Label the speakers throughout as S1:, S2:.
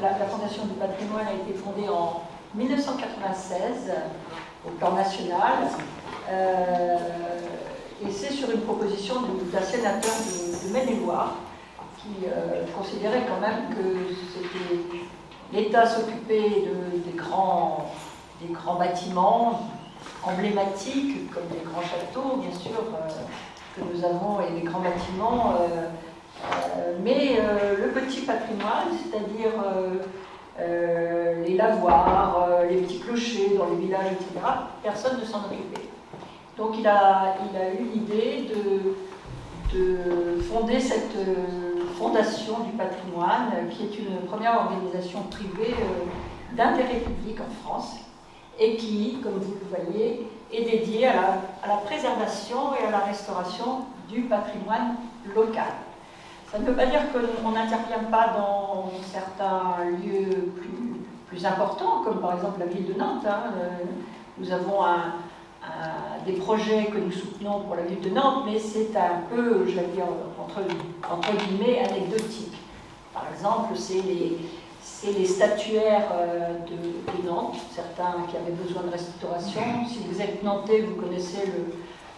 S1: La Fondation du patrimoine a été fondée en 1996 au plan national, et c'est sur une proposition d'un sénateur de Maine-et-Loire qui considérait quand même que l'État s'occupait des grands bâtiments emblématiques, comme des grands châteaux, bien sûr, que nous avons, et des grands bâtiments, mais le petit patrimoine, c'est-à-dire les lavoirs, les petits clochers dans les villages, etc., personne ne s'en occupait. Donc il a eu l'idée de fonder cette fondation du patrimoine, qui est une première organisation privée d'intérêt public en France, et qui, comme vous le voyez, est dédiée à la préservation et à la restauration du patrimoine local. Ça ne veut pas dire qu'on n'intervient pas dans certains lieux plus importants, comme par exemple la ville de Nantes. Nous avons des projets que nous soutenons pour la ville de Nantes, mais c'est un peu, je vais dire, entre guillemets, anecdotique. Par exemple, c'est les statuaires de Nantes, certains qui avaient besoin de restauration. Si vous êtes nantais, vous connaissez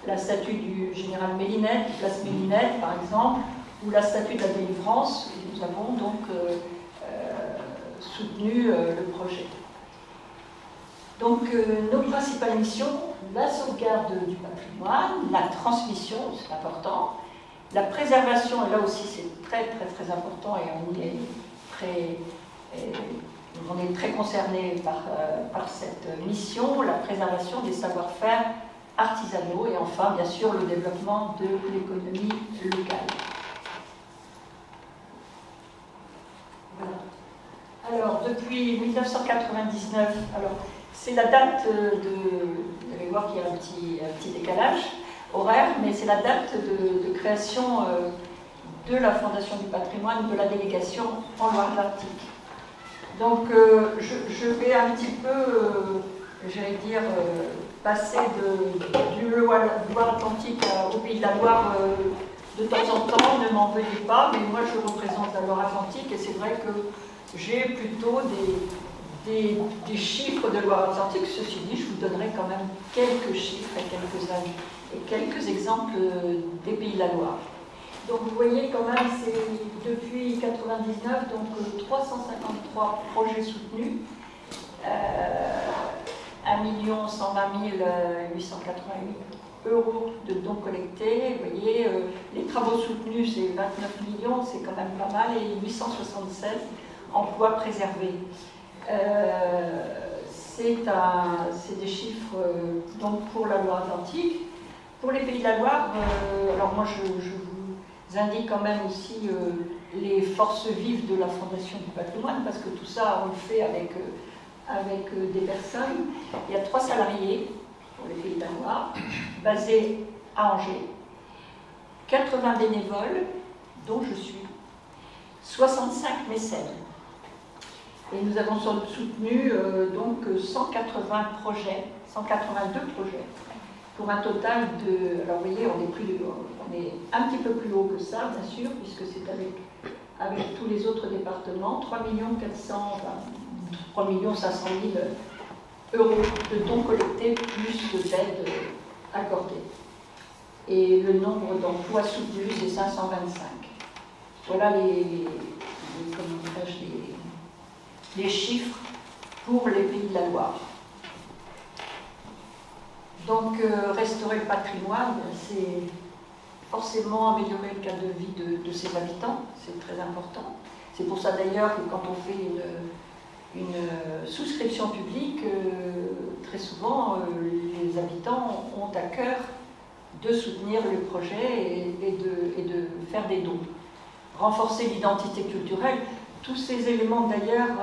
S1: la statue du général Mélinette, place Mélinette, par exemple, ou la statue de la délivrance. Nous avons donc soutenu le projet. Donc, nos principales missions, la sauvegarde du patrimoine, la transmission, c'est important, la préservation, et là aussi c'est très important, et on est très concerné par cette mission, la préservation des savoir-faire artisanaux, et enfin, bien sûr, le développement de l'économie locale. Voilà. Alors, depuis 1999, c'est la date vous allez voir qu'il y a un petit décalage horaire, mais c'est la date de création de la Fondation du patrimoine, de la délégation en Loire-Atlantique. Donc, je vais un petit peu, j'allais dire, passer du Loire-Atlantique au Pays de la Loire de temps en temps, ne m'en veuillez pas, mais moi je représente la Loire-Atlantique, et c'est vrai que j'ai plutôt des chiffres de Loire-Atlantique. Ceci dit, je vous donnerai quand même quelques chiffres et quelques exemples des Pays de la Loire. Donc vous voyez quand même, c'est depuis 1999, donc 353 projets soutenus, 1 120 888 € de dons collectés. Vous voyez, les travaux soutenus, c'est 29 millions, c'est quand même pas mal, et 876 emplois préservés. C'est des chiffres donc pour la Loire-Atlantique. Pour les Pays de la Loire, alors moi je vous indique quand même aussi les forces vives de la Fondation du patrimoine, parce que tout ça on le fait avec des personnes. Il y a 3 salariés pour les Pays de la Loire, basés à Angers, 80 bénévoles, dont je suis, 65 mécènes. Et nous avons soutenu donc 182 projets, pour un total de... Alors vous voyez, on est un petit peu plus haut que ça, bien sûr, puisque c'est avec tous les autres départements, 3 500 000 € de dons collectés, plus d'aides accordées. Et le nombre d'emplois soutenus, c'est 525. Voilà les chiffres pour les Pays de la Loire. Donc, restaurer le patrimoine, c'est forcément améliorer le cadre de vie de ses habitants, c'est très important. C'est pour ça d'ailleurs que quand on fait une souscription publique, très souvent, les habitants ont à cœur de soutenir le projet et de faire des dons. Renforcer l'identité culturelle, tous ces éléments d'ailleurs,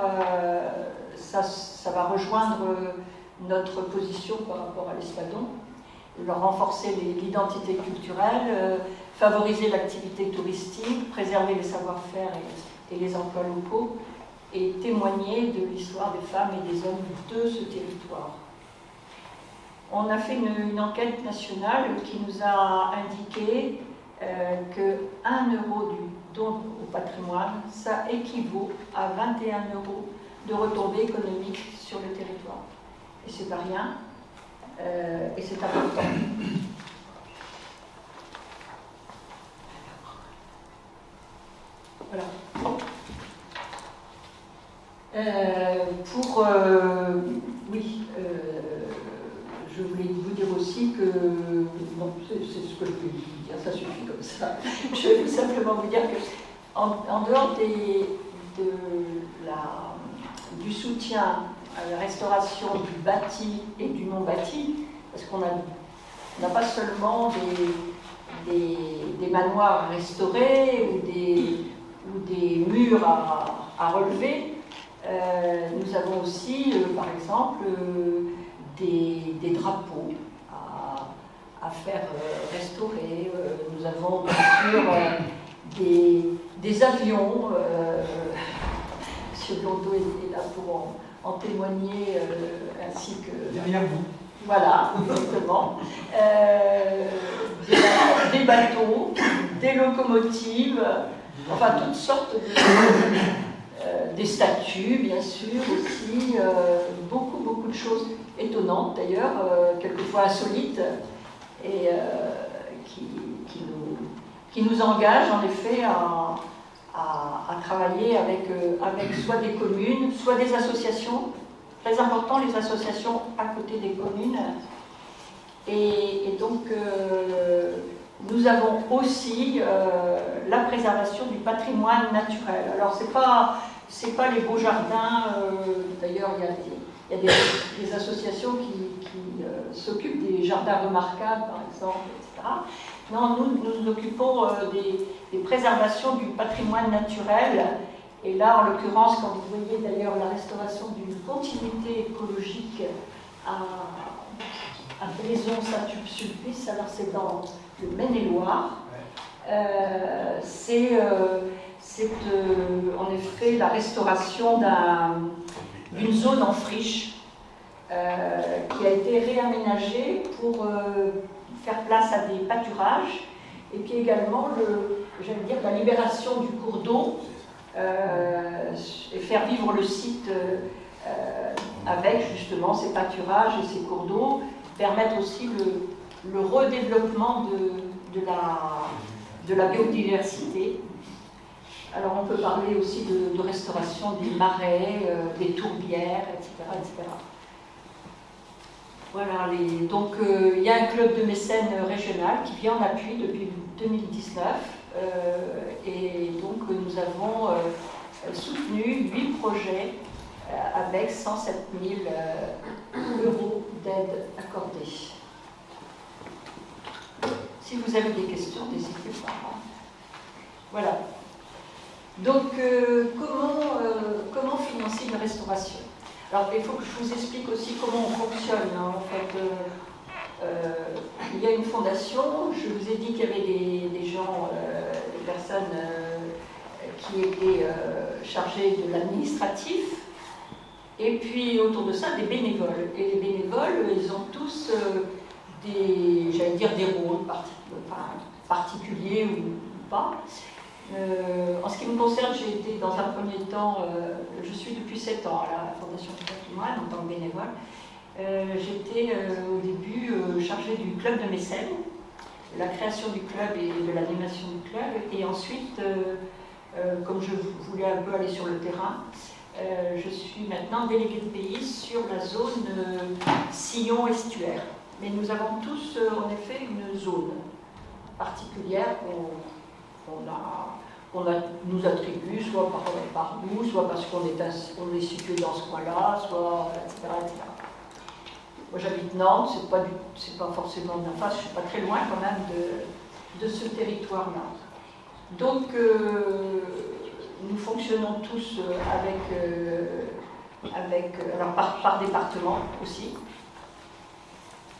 S1: ça va rejoindre notre position par rapport à l'Espadon, leur renforcer l'identité culturelle, favoriser l'activité touristique, préserver les savoir-faire et les emplois locaux, et témoigner de l'histoire des femmes et des hommes de ce territoire. On a fait une enquête nationale qui nous a indiqué que 1 € don au patrimoine, ça équivaut à 21 € de retombées économiques sur le territoire. Et c'est pas rien, et c'est important. Voilà. Oui, je voulais vous dire aussi que, non, c'est ce que je voulais vous dire, ça suffit comme ça. Je vais simplement vous dire que, en dehors du soutien à la restauration du bâti et du non bâti, parce qu'on n'a pas seulement des manoirs à restaurer ou des murs à relever, nous avons aussi, par exemple, des drapeaux à faire restaurer. Nous avons bien sûr des avions. M. Blondeau est là pour en témoigner, ainsi que...
S2: Derrière vous.
S1: Voilà, exactement. Des bateaux, des locomotives, enfin toutes sortes des statues, bien sûr, aussi. Beaucoup de choses étonnantes, d'ailleurs, quelquefois insolites, et qui nous engagent, en effet, à travailler avec soit des communes, soit des associations. Très important, les associations à côté des communes. Et donc, nous avons aussi la préservation du patrimoine naturel. Alors, c'est pas les beaux jardins. D'ailleurs, il y a des associations qui s'occupent des jardins remarquables, par exemple, etc. Non, nous nous occupons des préservations du patrimoine naturel. Et là, en l'occurrence, quand vous voyez d'ailleurs la restauration d'une continuité écologique à Blaison-Saint-Sulpice, alors c'est dans le Maine-et-Loire, c'est en effet la restauration d'une zone en friche qui a été réaménagée pour faire place à des pâturages, et puis également, j'allais dire, la libération du cours d'eau, et faire vivre le site avec justement ces pâturages et ces cours d'eau, permettre aussi le redéveloppement de la biodiversité. Alors on peut parler aussi de restauration des marais, des tourbières, etc. etc. Voilà, donc il y a un club de mécènes régional qui vient en appui depuis 2019. Et donc nous avons soutenu 8 projets avec 107 000 € d'aide accordée. Si vous avez des questions, n'hésitez pas. Voilà. Donc comment financer une restauration? Alors il faut que je vous explique aussi comment on fonctionne. En fait, il y a une fondation. Je vous ai dit qu'il y avait des gens, des personnes qui étaient chargées de l'administratif, et puis autour de ça des bénévoles. Et les bénévoles, ils ont tous j'allais dire des rôles particuliers ou pas. En ce qui me concerne, j'ai été dans un premier temps, je suis depuis 7 ans à la Fondation du patrimoine en tant que bénévole. J'étais au début chargée du club de mécènes, la création du club et de l'animation du club, et ensuite, comme je voulais un peu aller sur le terrain, je suis maintenant déléguée de pays sur la zone Sillon-Estuaire. Mais nous avons tous en effet une zone particulière qu'on nous attribue, soit par nous, soit parce qu'on est situé dans ce coin-là, soit etc. etc. Moi j'habite Nantes, c'est pas forcément d'en face, je suis pas très loin quand même de ce territoire-là. Donc nous fonctionnons tous alors par département aussi.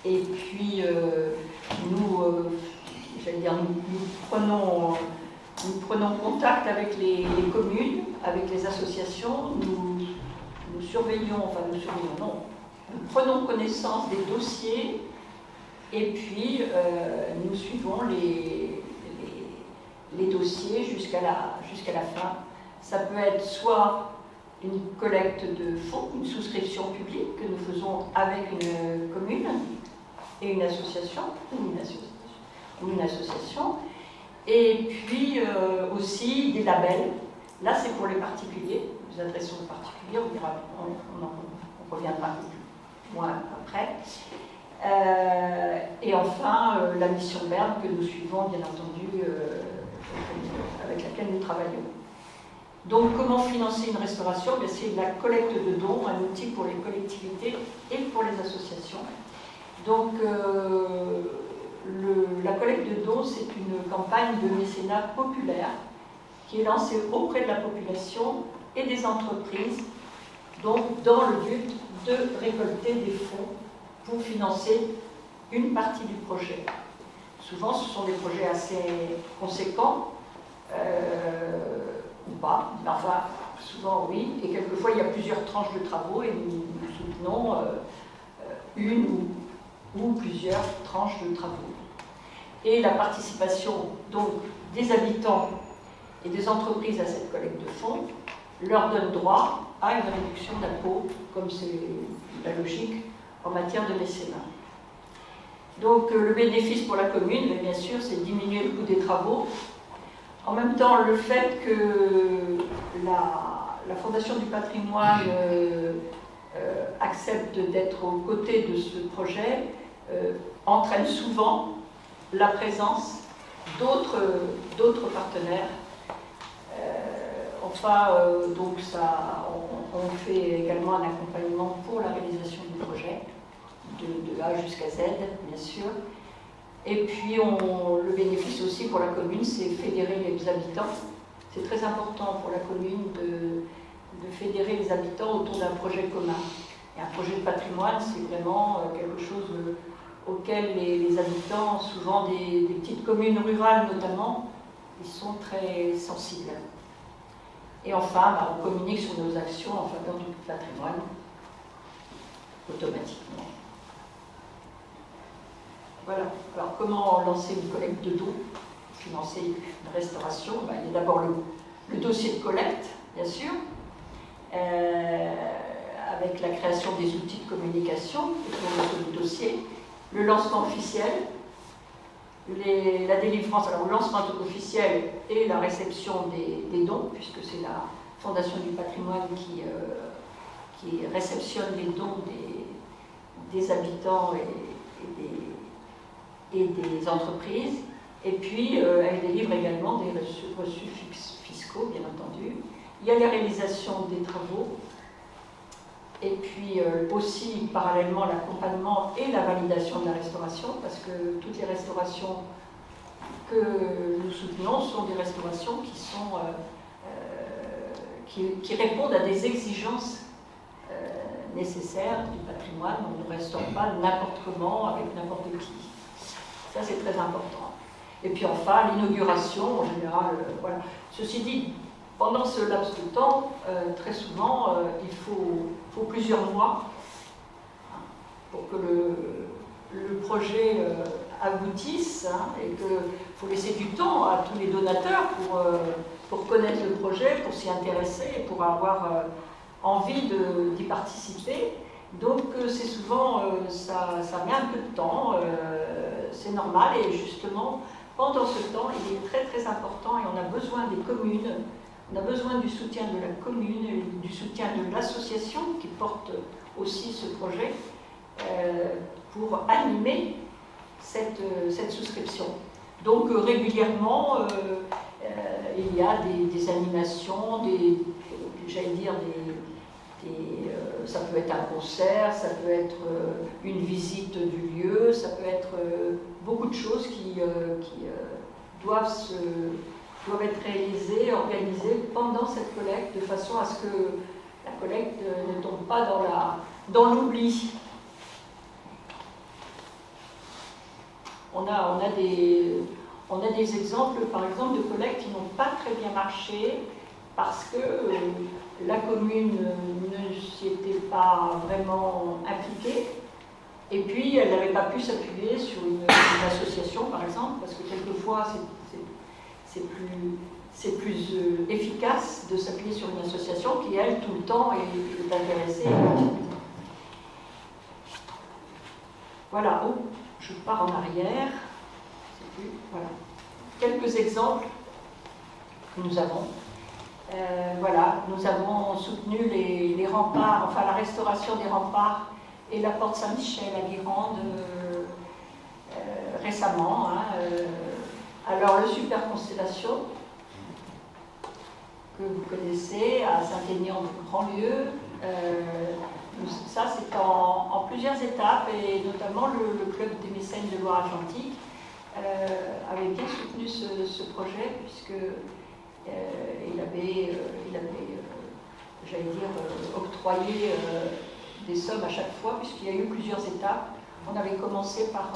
S1: Et puis nous prenons contact avec les communes, avec les associations, nous prenons connaissance des dossiers, et puis nous suivons les dossiers jusqu'à la fin. Ça peut être soit une collecte de fonds, une souscription publique que nous faisons avec une commune et une association, ou une association. Et puis aussi des labels. Là, c'est pour les particuliers. Nous adressons aux particuliers, on reviendra moins après. Et enfin, la mission Berne que nous suivons, bien entendu, avec laquelle nous travaillons. Donc, comment financer une restauration? C'est la collecte de dons, un outil pour les collectivités et pour les associations. Donc, la collecte de dons, c'est une campagne de mécénat populaire qui est lancée auprès de la population et des entreprises, donc dans le but de récolter des fonds pour financer une partie du projet. Souvent, ce sont des projets assez conséquents, ou pas, mais enfin, souvent oui, et quelquefois il y a plusieurs tranches de travaux et nous soutenons une ou plusieurs tranches de travaux. Et la participation donc des habitants et des entreprises à cette collecte de fonds leur donne droit à une réduction d'impôt, comme c'est la logique en matière de mécénat. Donc le bénéfice pour la commune, bien sûr, c'est diminuer le coût des travaux. En même temps, le fait que la Fondation du patrimoine accepte d'être aux côtés de ce projet entraîne souvent la présence d'autres partenaires. Donc on fait également un accompagnement pour la réalisation du projet, de A jusqu'à Z, bien sûr. Et puis, le bénéfice aussi pour la commune, c'est fédérer les habitants. C'est très important pour la commune de fédérer les habitants autour d'un projet commun. Et un projet de patrimoine, c'est vraiment quelque chose auquel les habitants, souvent des petites communes rurales notamment, ils sont très sensibles. Et enfin, on communique sur nos actions en faveur du patrimoine automatiquement. Voilà. Alors, comment lancer une collecte de dons, financer une restauration? Il y a d'abord le dossier de collecte, bien sûr, avec la création des outils de communication autour de ce dossier, le lancement officiel, la délivrance, alors le lancement officiel et la réception des dons, puisque c'est la Fondation du patrimoine qui réceptionne les dons des habitants et des entreprises, et puis elle délivre également des reçus fiscaux, bien entendu. Il y a la réalisation des travaux, et puis aussi parallèlement l'accompagnement et la validation de la restauration, parce que toutes les restaurations que nous soutenons sont des restaurations qui répondent à des exigences nécessaires du patrimoine. On ne restaure pas n'importe comment, avec n'importe qui. Ça, c'est très important. Et puis enfin, l'inauguration, en général, voilà. Ceci dit, pendant ce laps de temps, très souvent, il faut plusieurs mois pour que le projet aboutisse, et qu'il faut laisser du temps à tous les donateurs pour connaître le projet, pour s'y intéresser et pour avoir envie d'y participer. Donc c'est souvent, ça met un peu de temps, c'est normal, et justement, pendant ce temps, il est très très important, et on a besoin des communes, on a besoin du soutien de la commune, du soutien de l'association qui porte aussi ce projet, pour animer cette souscription. Donc régulièrement, il y a des animations, j'allais dire ça peut être un concert, ça peut être une visite du lieu, ça peut être beaucoup de choses qui doivent être réalisées, organisées pendant cette collecte, de façon à ce que la collecte ne tombe pas dans l'oubli. On a des exemples, par exemple, de collectes qui n'ont pas très bien marché parce que la commune ne s'y était pas vraiment impliquée, et puis elle n'avait pas pu s'appuyer sur une association, par exemple, parce que quelquefois c'est plus efficace de s'appuyer sur une association qui, elle, tout le temps est intéressée. Voilà, oh, je pars en arrière. Voilà. Quelques exemples que nous avons. Voilà, nous avons soutenu les remparts, enfin la restauration des remparts et la porte Saint-Michel à Guérande récemment. Alors le Super Constellation, que vous connaissez, à Saint-Aignan de Grandlieu, ça c'est en plusieurs étapes, et notamment le club des mécènes de Loire-Atlantique avait bien soutenu ce projet, puisque il avait j'allais dire, octroyé des sommes à chaque fois, puisqu'il y a eu plusieurs étapes. On avait commencé par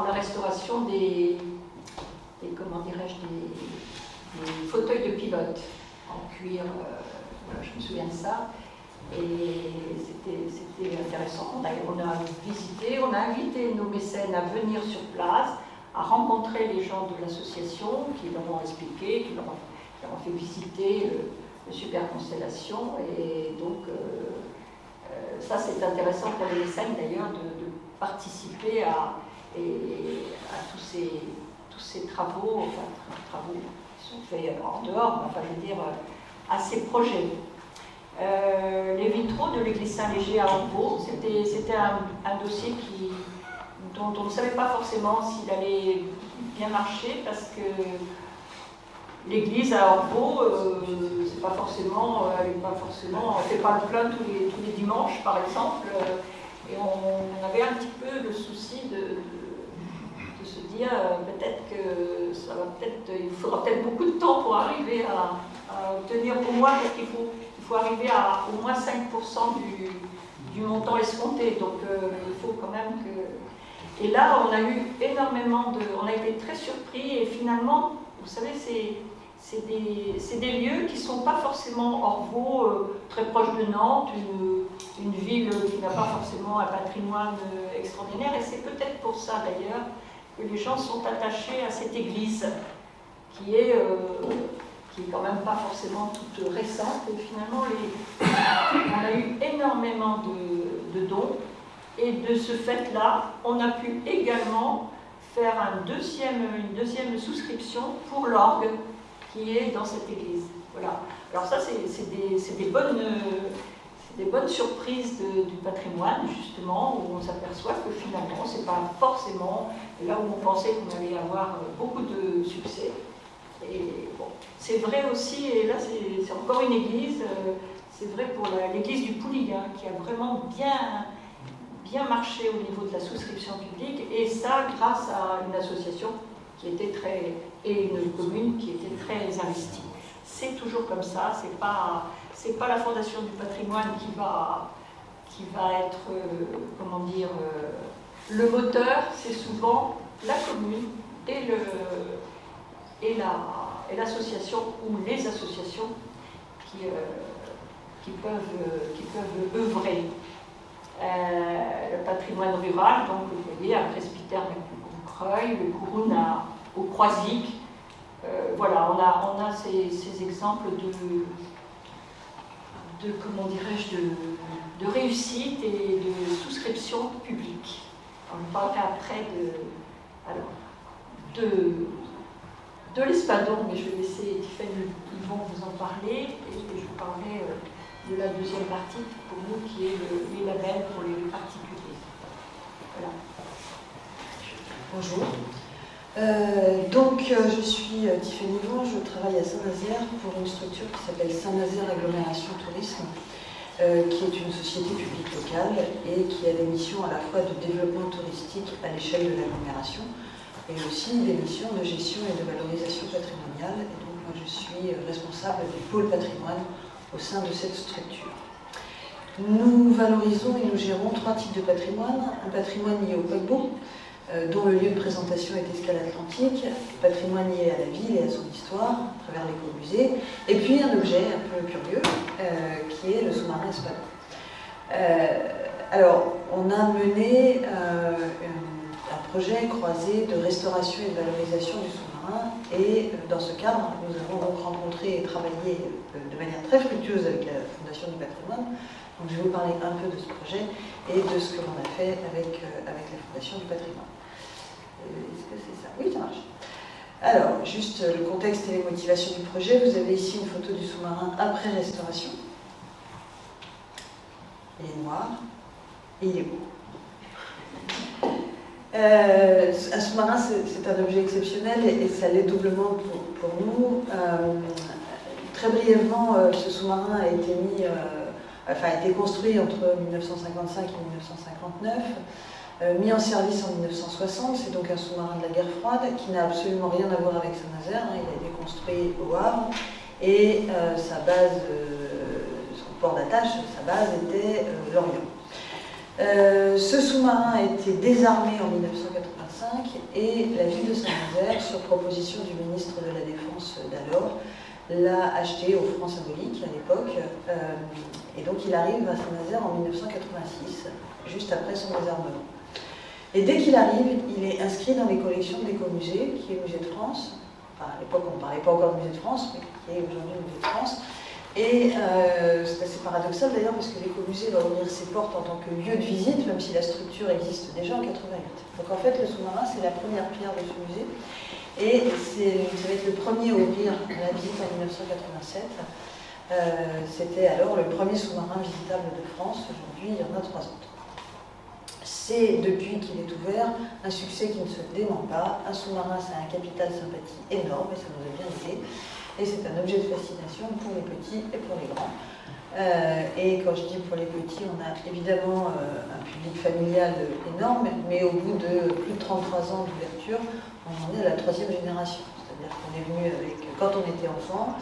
S1: la restauration des comment dirais-je, des fauteuils de pilote en cuir, je me souviens de ça, et c'était intéressant. On a visité, on a invité nos mécènes à venir sur place, à rencontrer les gens de l'association qui leur ont expliqué, qui leur ont fait visiter le Super Constellation, et donc ça c'est intéressant pour les mécènes d'ailleurs de participer à tous ces travaux, enfin travaux qui sont faits en dehors, enfin je veux dire à ces projets. Les vitraux de l'église Saint-Léger à Orvaux, c'était un dossier dont on ne savait pas forcément s'il allait bien marcher, parce que l'église à Orvaux, c'est pas forcément, elle fait pas le plein tous les dimanches par exemple, et on avait un petit peu le souci de se dire peut-être que il faudra peut-être beaucoup de temps pour arriver à obtenir au moins, parce qu'il faut arriver à au moins 5% du montant escompté, donc il faut quand même que... Et là on a eu énormément on a été très surpris, et finalement, vous savez, c'est des lieux qui ne sont pas forcément Orvaux, très proche de Nantes, une ville qui n'a pas forcément un patrimoine extraordinaire, et c'est peut-être pour ça d'ailleurs que les gens sont attachés à cette église qui est quand même pas forcément toute récente, et finalement on a eu énormément de dons, et de ce fait-là, on a pu également faire une deuxième souscription pour l'orgue qui est dans cette église. Voilà. Alors ça, c'est des bonnes surprises du patrimoine, justement, où on s'aperçoit que finalement, c'est pas forcément là où on pensait qu'on allait avoir beaucoup de succès. Et bon, c'est vrai aussi, et là c'est encore une église, c'est vrai pour l'église du Pouliguen, qui a vraiment bien marché au niveau de la souscription publique, et ça grâce à une association qui était et une commune qui était très investie. C'est toujours comme ça, c'est pas la Fondation du patrimoine qui va être, comment dire, le moteur, c'est souvent la commune et l'association ou les associations qui peuvent œuvrer. Le patrimoine rural, donc vous voyez, un presbytère à Coucreuil, le Couroun au Croisic. Voilà, on a ces exemples de comment dirais-je, de réussite et de souscription publique. On parlera après de l'Espadon, mais je vais laisser Tiffany Yvon vous en parler, et je vous parlerai de la deuxième partie pour nous, qui est les labels pour les particuliers. Voilà.
S2: Bonjour. Je suis Tiffany Yvon, je travaille à Saint-Nazaire pour une structure qui s'appelle Saint-Nazaire Agglomération Tourisme, qui est une société publique locale et qui a des missions à la fois de développement touristique à l'échelle de l'agglomération, et aussi des missions de gestion et de valorisation patrimoniale. Et donc moi je suis responsable du pôle patrimoine au sein de cette structure. Nous valorisons et nous gérons 3 types de patrimoine. Un patrimoine lié au paquebot, dont le lieu de présentation est Escale Atlantique, patrimoine lié à la ville et à son histoire, à travers l'écomusée, et puis un objet un peu curieux, qui est le sous-marin Espadon. Alors, on a mené un projet croisé de restauration et de valorisation du sous-marin. Et dans ce cadre, nous avons donc rencontré et travaillé de manière très fructueuse avec la Fondation du patrimoine. Donc je vais vous parler un peu de ce projet et de ce que l'on a fait avec la Fondation du patrimoine. Est-ce que c'est ça? Oui, ça marche. Alors, juste le contexte et les motivations du projet. Vous avez ici une photo du sous-marin après restauration. Il est noir et il est beau. Un sous-marin, c'est un objet exceptionnel et ça l'est doublement pour nous. Très brièvement, ce sous-marin a été construit entre 1955 et 1959, mis en service en 1960. C'est donc un sous-marin de la guerre froide qui n'a absolument rien à voir avec Saint-Nazaire. Il a été construit au Havre et sa base, son port d'attache, sa base était Lorient. Ce sous-marin a été désarmé en 1985 et la ville de Saint-Nazaire, sur proposition du ministre de la Défense d'alors, l'a acheté au franc symbolique à l'époque. Et donc il arrive à Saint-Nazaire en 1986, juste après son désarmement. Et dès qu'il arrive, il est inscrit dans les collections d'Écomusée, qui est le musée de France. Enfin, à l'époque, on ne parlait pas encore du musée de France, mais qui est aujourd'hui le musée de France. Et c'est assez paradoxal d'ailleurs parce que l'Écomusée va ouvrir ses portes en tant que lieu de visite, même si la structure existe déjà en 88. Donc en fait, le sous-marin, c'est la première pierre de ce musée. Et ça va être le premier à ouvrir la visite en 1987. C'était alors le premier sous-marin visitable de France. Aujourd'hui, il y en a 3 autres. C'est, depuis qu'il est ouvert, un succès qui ne se dément pas. Un sous-marin, c'est un capital sympathie énorme, et ça nous a bien aidé. Et c'est un objet de fascination pour les petits et pour les grands. Et quand je dis pour les petits, on a évidemment un public familial énorme, mais au bout de plus de 33 ans d'ouverture, on en est à la 3e génération. C'est-à-dire qu'on est venu avec, quand on était enfant,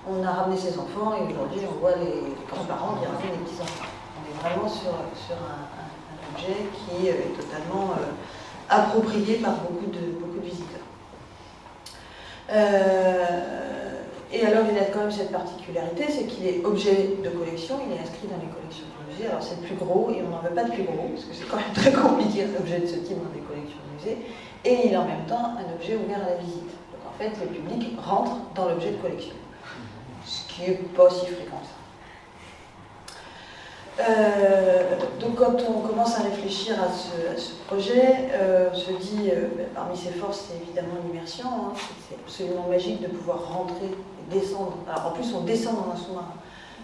S2: on a ramené ses enfants et aujourd'hui on voit les grands-parents qui ramènent les petits-enfants. On est vraiment sur un objet qui est totalement approprié par beaucoup de visiteurs. Et alors il a quand même cette particularité, c'est qu'il est objet de collection, il est inscrit dans les collections du musée. Alors c'est le plus gros et on n'en veut pas de plus gros, parce que c'est quand même très compliqué un objet de ce type dans des collections du musée. Et il est en même temps un objet ouvert à la visite. Donc en fait le public rentre dans l'objet de collection, ce qui n'est pas si fréquent ça. Donc quand on commence à réfléchir à ce projet, on se dit, parmi ses forces, c'est évidemment l'immersion. Hein, c'est absolument magique de pouvoir rentrer et descendre. Alors en plus, on descend dans un sous-marin.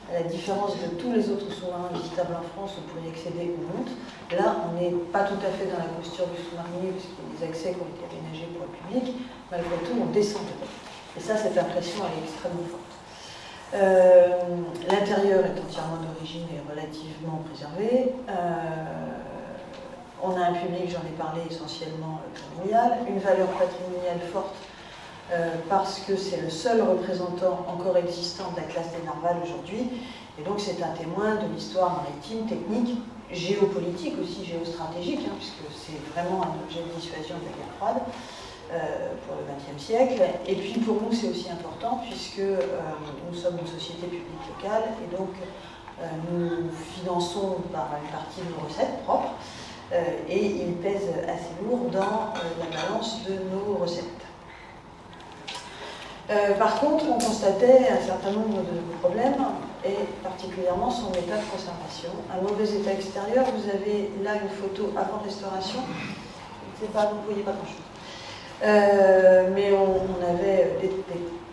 S2: À la différence de tous les autres sous-marins visitables en France, on pourrait y accéder ou monte. Là, on n'est pas tout à fait dans la posture du sous-marinier, puisqu'il y a des accès qui ont été aménagés pour le public. Malgré tout, on descend dedans. Et ça, cette impression, elle est extrêmement forte. L'intérieur est entièrement d'origine et relativement préservé. On a un public, j'en ai parlé, essentiellement familial, une valeur patrimoniale forte parce que c'est le seul représentant encore existant de la classe des narvals aujourd'hui, et donc c'est un témoin de l'histoire maritime, technique, géopolitique aussi, géostratégique, hein, puisque c'est vraiment un objet de dissuasion de la guerre froide. Pour le XXe siècle. Et puis pour nous, c'est aussi important puisque nous sommes une société publique locale et donc nous finançons par une partie de nos recettes propres et il pèse assez lourd dans la balance de nos recettes. Par contre, on constatait un certain nombre de problèmes et particulièrement son état de conservation. Un mauvais état extérieur, vous avez là une photo avant restauration, vous ne voyez pas grand-chose. Mais on avait des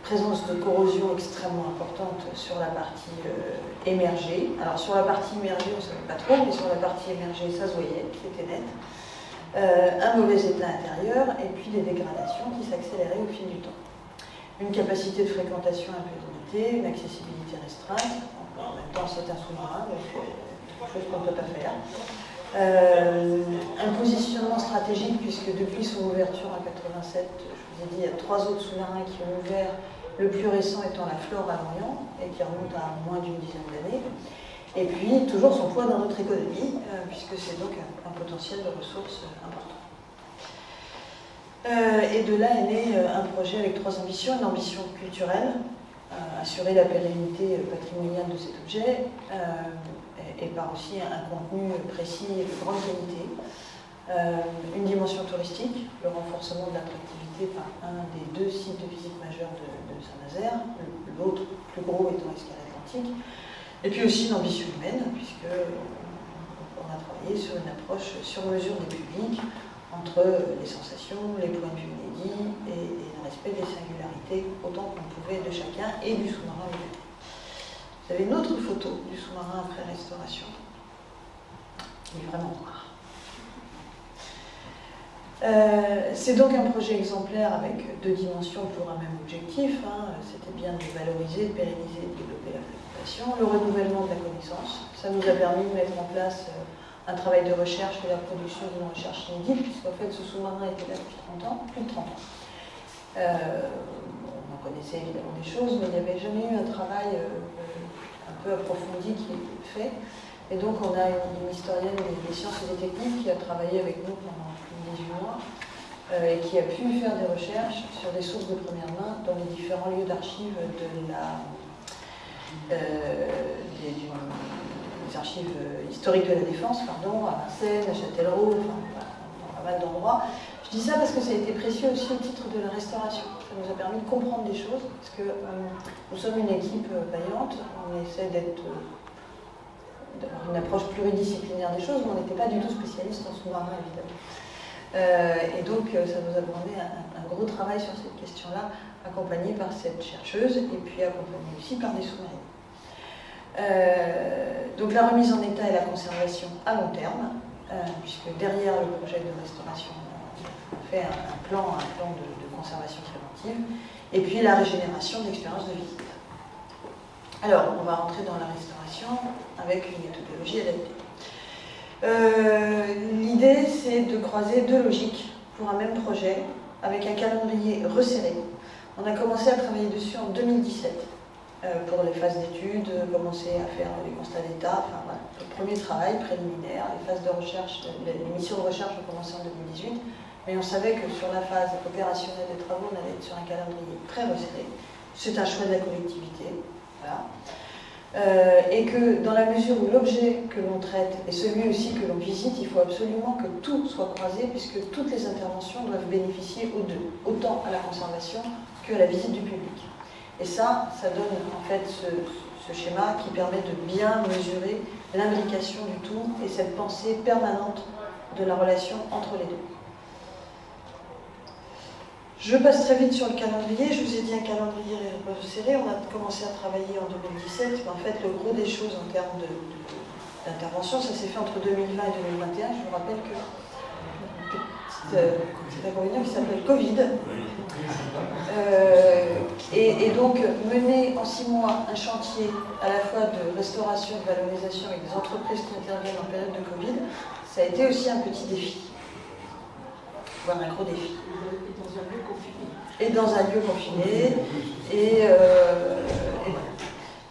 S2: présences de corrosion extrêmement importantes sur la partie émergée. Alors sur la partie immergée, on ne savait pas trop, mais sur la partie émergée, ça se voyait, c'était net. Un mauvais état intérieur et puis des dégradations qui s'accéléraient au fil du temps. Une capacité de fréquentation un peu limitée, une accessibilité restreinte. En même temps, c'est un sous-marin, donc chose qu'on ne peut pas faire. Un positionnement stratégique, puisque depuis son ouverture en 87, je vous ai dit, il y a 3 autres sous-marins qui ont ouvert, le plus récent étant la Flore à Lorient, et qui remonte à moins d'une dizaine d'années. Et puis, toujours son poids dans notre économie, puisque c'est donc un potentiel de ressources important. Et de là est né un projet avec 3 ambitions. Une ambition culturelle, assurer la pérennité patrimoniale de cet objet, et par aussi un contenu précis et de grande qualité. Une dimension touristique, le renforcement de l'attractivité par un des 2 sites de visite majeurs de Saint-Nazaire, l'autre plus gros étant Escale Atlantique, et puis aussi une ambition humaine, puisqu'on a travaillé sur une approche sur mesure des publics, entre les sensations, les points de vue inédits et le respect des singularités, autant qu'on pouvait de chacun et du sous-marin lui-même. Vous avez une autre photo du sous-marin après restauration. Il est vraiment rare. C'est donc un projet exemplaire avec 2 dimensions pour un même objectif. C'était bien de valoriser, de pérenniser, de développer la fréquentation. Le renouvellement de la connaissance. Ça nous a permis de mettre en place un travail de recherche et la production d'une recherche inédite, puisqu'en fait ce sous-marin était là depuis 30 ans, plus de 30 ans. On en connaissait évidemment des choses, mais il n'y avait jamais eu un travail un peu approfondi qui était fait. Et donc on a une historienne des sciences et des techniques qui a travaillé avec nous pendant plus de 18 mois et qui a pu faire des recherches sur des sources de première main dans les différents lieux d'archives des archives historiques de la Défense, à Vincennes, à Châtellerault, dans pas mal d'endroits. Je dis ça parce que ça a été précieux aussi au titre de la restauration. Ça nous a permis de comprendre des choses, parce que nous sommes une équipe vaillante, on essaie d'avoir une approche pluridisciplinaire des choses, mais on n'était pas du tout spécialiste en sous-marin, évidemment. Et donc, ça nous a demandé un gros travail sur cette question-là, accompagné par cette chercheuse, et puis accompagné aussi par des sous-marins. Donc la remise en état et la conservation à long terme, puisque derrière le projet de restauration, on fait un plan de conservation préventive, et puis la régénération de l'expérience de visite. Alors, on va rentrer dans la restauration avec une méthodologie adaptée. L'idée, c'est de croiser 2 logiques pour un même projet, avec un calendrier resserré. On a commencé à travailler dessus en 2017. Pour les phases d'études, commencer à faire les constats d'état, le premier travail préliminaire, les phases de recherche, les missions de recherche ont commencé en 2018, mais on savait que sur la phase opérationnelle des travaux, on allait être sur un calendrier très resserré. C'est un choix de la collectivité, voilà. Et que dans la mesure où l'objet que l'on traite est celui aussi que l'on visite, il faut absolument que tout soit croisé, puisque toutes les interventions doivent bénéficier aux 2, autant à la conservation qu'à la visite du public. Et ça donne en fait ce schéma qui permet de bien mesurer l'imbrication du tout et cette pensée permanente de la relation entre les 2. Je passe très vite sur le calendrier. Je vous ai dit un calendrier resserré. On a commencé à travailler en 2017. Mais en fait, le gros des choses en termes d'intervention, ça s'est fait entre 2020 et 2021. Je vous rappelle que cet inconvénient qui s'appelle Covid. Et donc, mener en 6 mois un chantier à la fois de restauration et de valorisation avec des entreprises qui interviennent en période de Covid, ça a été aussi un petit défi, voire un gros défi. Et dans un lieu confiné, et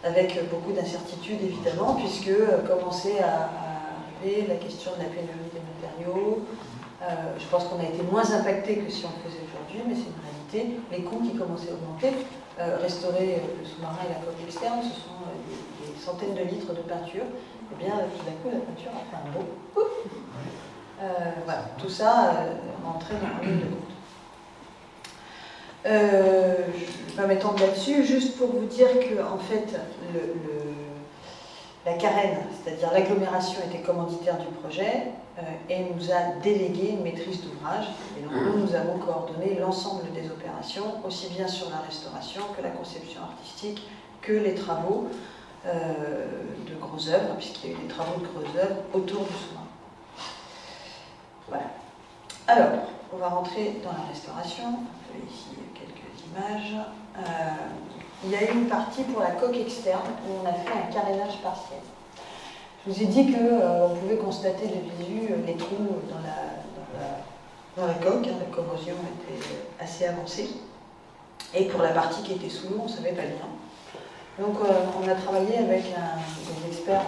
S2: avec beaucoup d'incertitudes évidemment, puisque commençait à arriver la question de la pénurie des matériaux. Je pense qu'on a été moins impacté que si on le faisait aujourd'hui, mais c'est une réalité. Les coûts qui commençaient à augmenter, restaurer le sous-marin et la coque externe, ce sont des centaines de litres de peinture. Et bien, tout d'un coup, la peinture a fait un beau pouf. Voilà, tout ça rentrait dans la ligne de compte. Je ne vais pas m'étendre là-dessus, juste pour vous dire que en fait, la CAREN, c'est-à-dire l'agglomération, était commanditaire du projet et nous a délégué une maîtrise d'ouvrage. Et donc nous avons coordonné l'ensemble des opérations, aussi bien sur la restauration que la conception artistique, que les travaux de grosses œuvres, puisqu'il y a eu des travaux de grosses œuvres autour du sous-marin. Voilà. Alors, on va rentrer dans la restauration. Vous avez ici quelques images. Il y a eu une partie pour la coque externe où on a fait un carénage partiel. Je vous ai dit qu'on pouvait constater de visu les trous dans la coque. La corrosion était assez avancée. Et pour la partie qui était sous l'eau, on ne savait pas bien. Donc on a travaillé avec des experts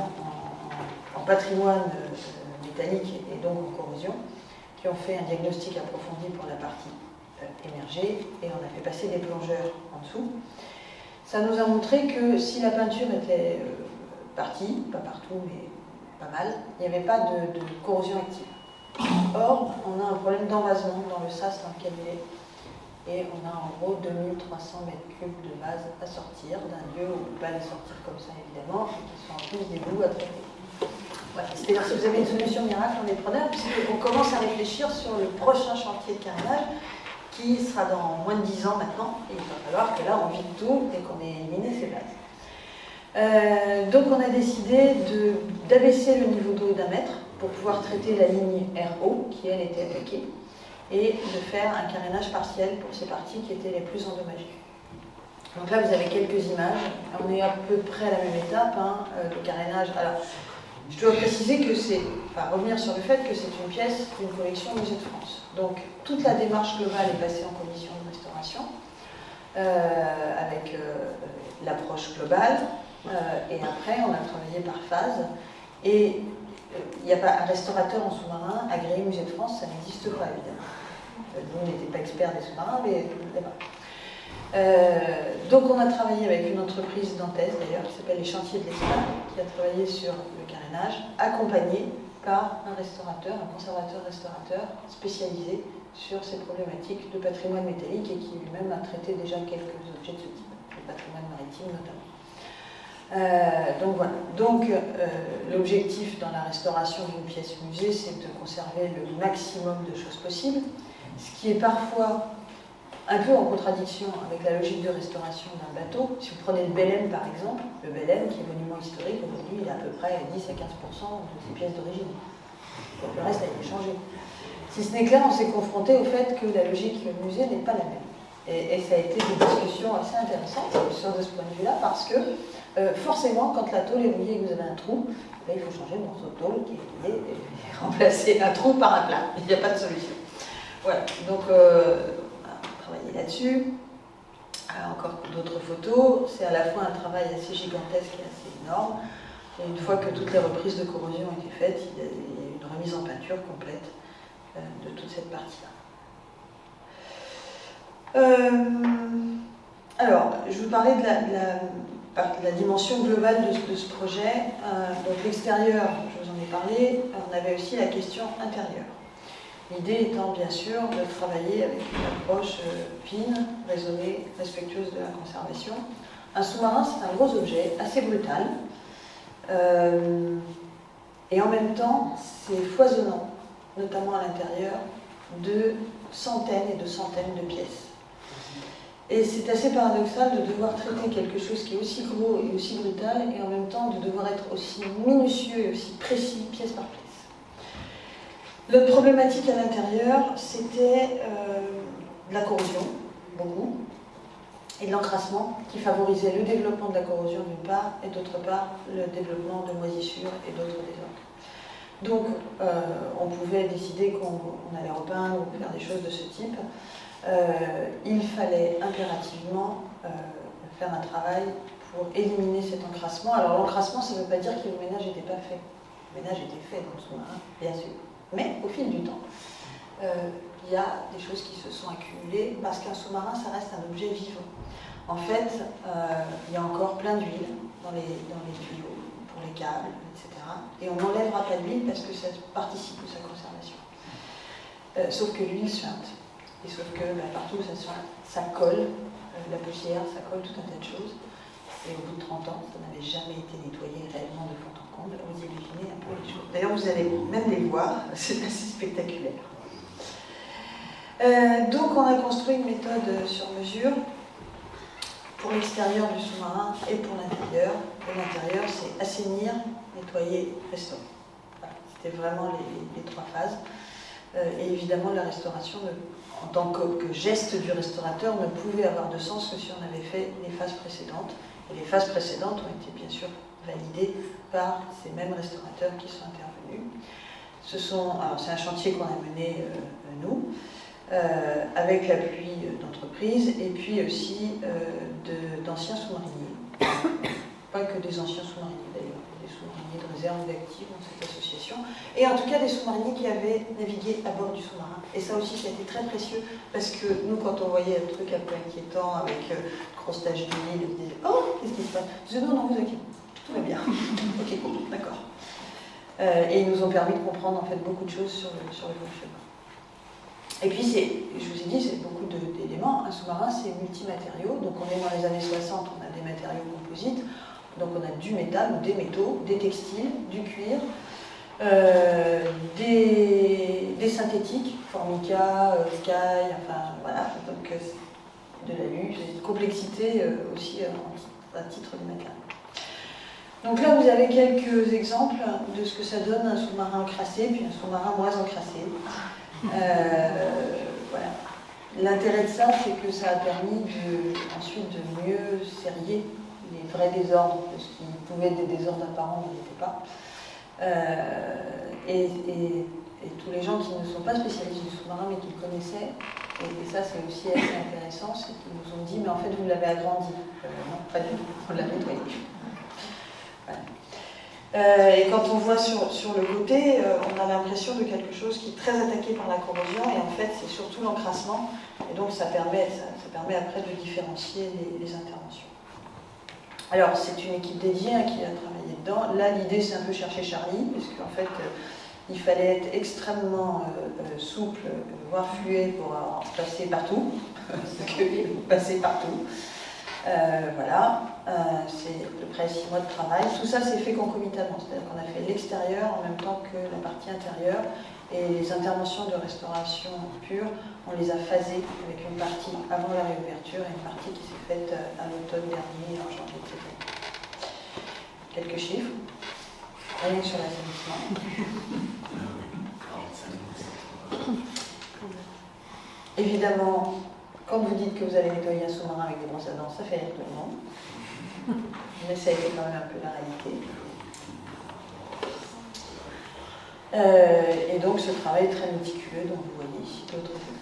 S2: en patrimoine métallique et donc en corrosion, qui ont fait un diagnostic approfondi pour la partie émergée, et on a fait passer des plongeurs en dessous. Ça nous a montré que si la peinture était partie, pas partout, mais pas mal, il n'y avait pas de corrosion active. Or, on a un problème d'envasement dans le sas dans lequel il est. Et on a en gros 2300 mètres cubes de vase à sortir d'un lieu où on ne peut pas les sortir comme ça évidemment, et qui sont en plus des bouts à traiter. Voilà. C'est-à-dire si vous avez une solution miracle, on est preneur, puisqu'on commence à réfléchir sur le prochain chantier de carénage qui sera dans moins de 10 ans maintenant, et il va falloir que là on vide tout et qu'on ait éliminé ces vases. Donc on a décidé d'abaisser le niveau d'eau d'1 mètre pour pouvoir traiter la ligne RO qui elle était attaquée, et de faire un carénage partiel pour ces parties qui étaient les plus endommagées. Donc là, vous avez quelques images. On est à peu près à la même étape, hein, le carénage. Alors, je dois préciser que revenir sur le fait que c'est une pièce d'une collection Musée de France. Donc, toute la démarche globale est passée en commission de restauration, avec l'approche globale, et après, on a travaillé par phase. Et il n'y a pas un restaurateur en sous-marin agréé Musée de France, ça n'existe pas, évidemment. Nous, on n'était pas experts des sous-marins, mais donc on a travaillé avec une entreprise nantaise d'ailleurs qui s'appelle les Chantiers de l'Espagne, qui a travaillé sur le carénage, accompagné par un restaurateur, un conservateur-restaurateur spécialisé sur ces problématiques de patrimoine métallique et qui lui-même a traité déjà quelques objets de ce type, le patrimoine maritime notamment. Donc voilà. Donc l'objectif dans la restauration d'une pièce musée, c'est de conserver le maximum de choses possibles, ce qui est parfois un peu en contradiction avec la logique de restauration d'un bateau. Si vous prenez le Belém par exemple, le Belém qui est monument historique, aujourd'hui il a à peu près 10 à 15% de ses pièces d'origine. Donc le reste a été changé. Si ce n'est que là, on s'est confronté au fait que la logique musée n'est pas la même. Et ça a été des discussions assez intéressantes de ce point de vue-là, parce que forcément, quand la tôle est rouillée et que vous avez un trou, il faut changer le morceau de tôle qui est rouillé et remplacer un trou par un plat. Il n'y a pas de solution. Voilà, donc on a travaillé là-dessus. Encore d'autres photos. C'est à la fois un travail assez gigantesque et assez énorme. Et une fois que toutes les reprises de corrosion ont été faites, il y a une remise en peinture complète de toute cette partie-là. Alors, je vous parlais de la dimension globale de ce projet. Donc l'extérieur, je vous en ai parlé. On avait aussi la question intérieure. L'idée étant bien sûr de travailler avec une approche fine, raisonnée, respectueuse de la conservation. Un sous-marin, c'est un gros objet, assez brutal. Et en même temps, c'est foisonnant, notamment à l'intérieur, de centaines et de centaines de pièces. Et c'est assez paradoxal de devoir traiter quelque chose qui est aussi gros et aussi brutal, et en même temps de devoir être aussi minutieux et aussi précis, pièce par pièce. L'autre problématique à l'intérieur, c'était de la corrosion, beaucoup, et de l'encrassement, qui favorisait le développement de la corrosion d'une part, et d'autre part, le développement de moisissures et d'autres désordres. Donc, on pouvait décider qu'on allait repeindre ou faire des choses de ce type. Il fallait impérativement faire un travail pour éliminer cet encrassement. Alors l'encrassement, ça ne veut pas dire que le ménage n'était pas fait. Le ménage était fait dans le sous-marin, bien sûr. Mais au fil du temps, il y a des choses qui se sont accumulées parce qu'un sous-marin, ça reste un objet vivant. En fait, il y a encore plein d'huile dans les tuyaux, pour les câbles, etc. Et on n'enlèvera pas l'huile parce que ça participe de sa conservation. Sauf que l'huile suinte. Et sauf que partout où ça suinte, ça colle, la poussière, ça colle tout un tas de choses. Et au bout de 30 ans, ça n'avait jamais été nettoyé réellement de fond en comble. Vous imaginez un peu les choses. D'ailleurs, vous allez même les voir, c'est assez spectaculaire. Donc, on a construit une méthode sur mesure pour l'extérieur du sous-marin et pour l'intérieur. Et l'intérieur, c'est assainir, nettoyer, restaurer. Voilà. C'était vraiment les trois phases. Et évidemment, la restauration, en tant que geste du restaurateur, ne pouvait avoir de sens que si on avait fait les phases précédentes. Et les phases précédentes ont été bien sûr validées par ces mêmes restaurateurs qui sont intervenus. Alors c'est un chantier qu'on a mené nous, avec l'appui d'entreprises et puis aussi d'anciens sous-mariniers. Pas que des anciens sous-mariniers d'ailleurs, des sous-mariniers de réserve d'actifs dans cette association. Et en tout cas des sous-mariniers qui avaient navigué à bord du sous-marin. Et ça aussi, ça a été très précieux parce que nous, quand on voyait un truc un peu inquiétant avec grosse tache d'huile, on disait « Oh, qu'est-ce qui se passe ?» Je disais « Non, non, vous inquiétez, tout va bien. » Ok, cool, d'accord. Et ils nous ont permis de comprendre en fait beaucoup de choses sur le fonctionnement. Et puis, je vous ai dit, c'est beaucoup d'éléments. Un sous-marin, c'est multimatériaux. Donc, on est dans les années 60, on a des matériaux composites. Donc, on a du métal, des métaux, des textiles, du cuir, des synthétiques, formica, sky, enfin, voilà. Donc, de l'alu, une complexité aussi à titre de matériel. Donc là, vous avez quelques exemples de ce que ça donne un sous-marin encrassé, puis un sous-marin moins encrassé. Voilà. L'intérêt de ça, c'est que ça a permis ensuite de mieux serrer les vrais désordres, parce qu'il pouvait être des désordres apparents, mais n'étaient pas. Et tous les gens qui ne sont pas spécialistes du sous-marin, mais qui le connaissaient, et ça c'est aussi assez intéressant, c'est qu'ils nous ont dit, mais en fait vous l'avez agrandi. Non, pas du tout, on l'a nettoyé. Voilà. Et quand on voit sur le côté, on a l'impression de quelque chose qui est très attaqué par la corrosion, et en fait c'est surtout l'encrassement, et donc ça permet après de différencier les interventions. Alors c'est une équipe dédiée qui a travaillé dedans. Là l'idée c'est un peu chercher Charlie, parce qu'en fait il fallait être extrêmement souple, voire fluet pour passer partout, parce qu'il faut passer partout. Voilà, c'est à peu près 6 mois de travail. Tout ça c'est fait concomitamment, c'est-à-dire qu'on a fait l'extérieur en même temps que la partie intérieure, et les interventions de restauration pure, on les a phasées avec une partie avant la réouverture et une partie qui s'est faite à l'automne dernier, en janvier, etc. Quelques chiffres, rien que sur l'assainissement. Évidemment, quand vous dites que vous allez nettoyer un sous-marin avec des brosses à dents, ça fait rire tout le monde. Mais ça a été quand même un peu la réalité. Et donc ce travail très méticuleux dont vous voyez ici d'autres exemples.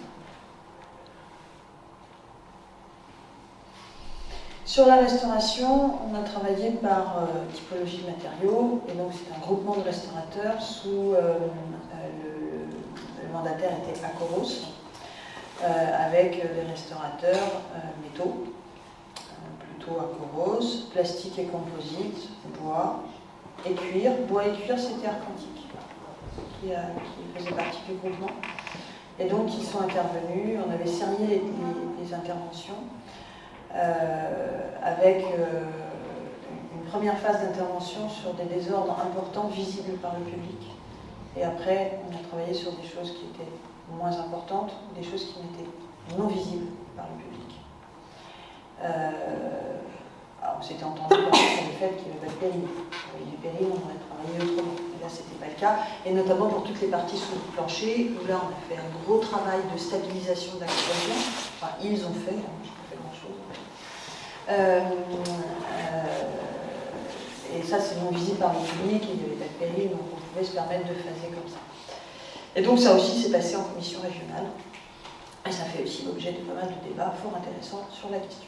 S2: Sur la restauration, on a travaillé par typologie de matériaux, et donc c'est un groupement de restaurateurs sous le mandataire était Acoros, avec des restaurateurs métaux, plutôt Acoros, plastique et composite, bois et cuir. Bois et cuir, c'était Arcantique qui faisait partie du groupement. Et donc ils sont intervenus, on avait serré les interventions avec une première phase d'intervention sur des désordres importants visibles par le public. Et après, on a travaillé sur des choses qui étaient moins importantes, des choses qui n'étaient non visibles par le public. Alors, on s'était entendu sur le fait qu'il n'y avait pas de péril. Avec du péril, on aurait travaillé autrement. Et là, ce n'était pas le cas. Et notamment pour toutes les parties sous le plancher, où là, on a fait un gros travail de stabilisation de l'accrochage. Enfin, ils ont fait, moi, je n'ai pas fait grand-chose. Et ça, c'est non visible par le public, il n'y avait pas de péril, donc on pouvait se permettre de phaser comme ça. Et donc ça aussi s'est passé en commission régionale, et ça fait aussi l'objet de pas mal de débats fort intéressants sur la question.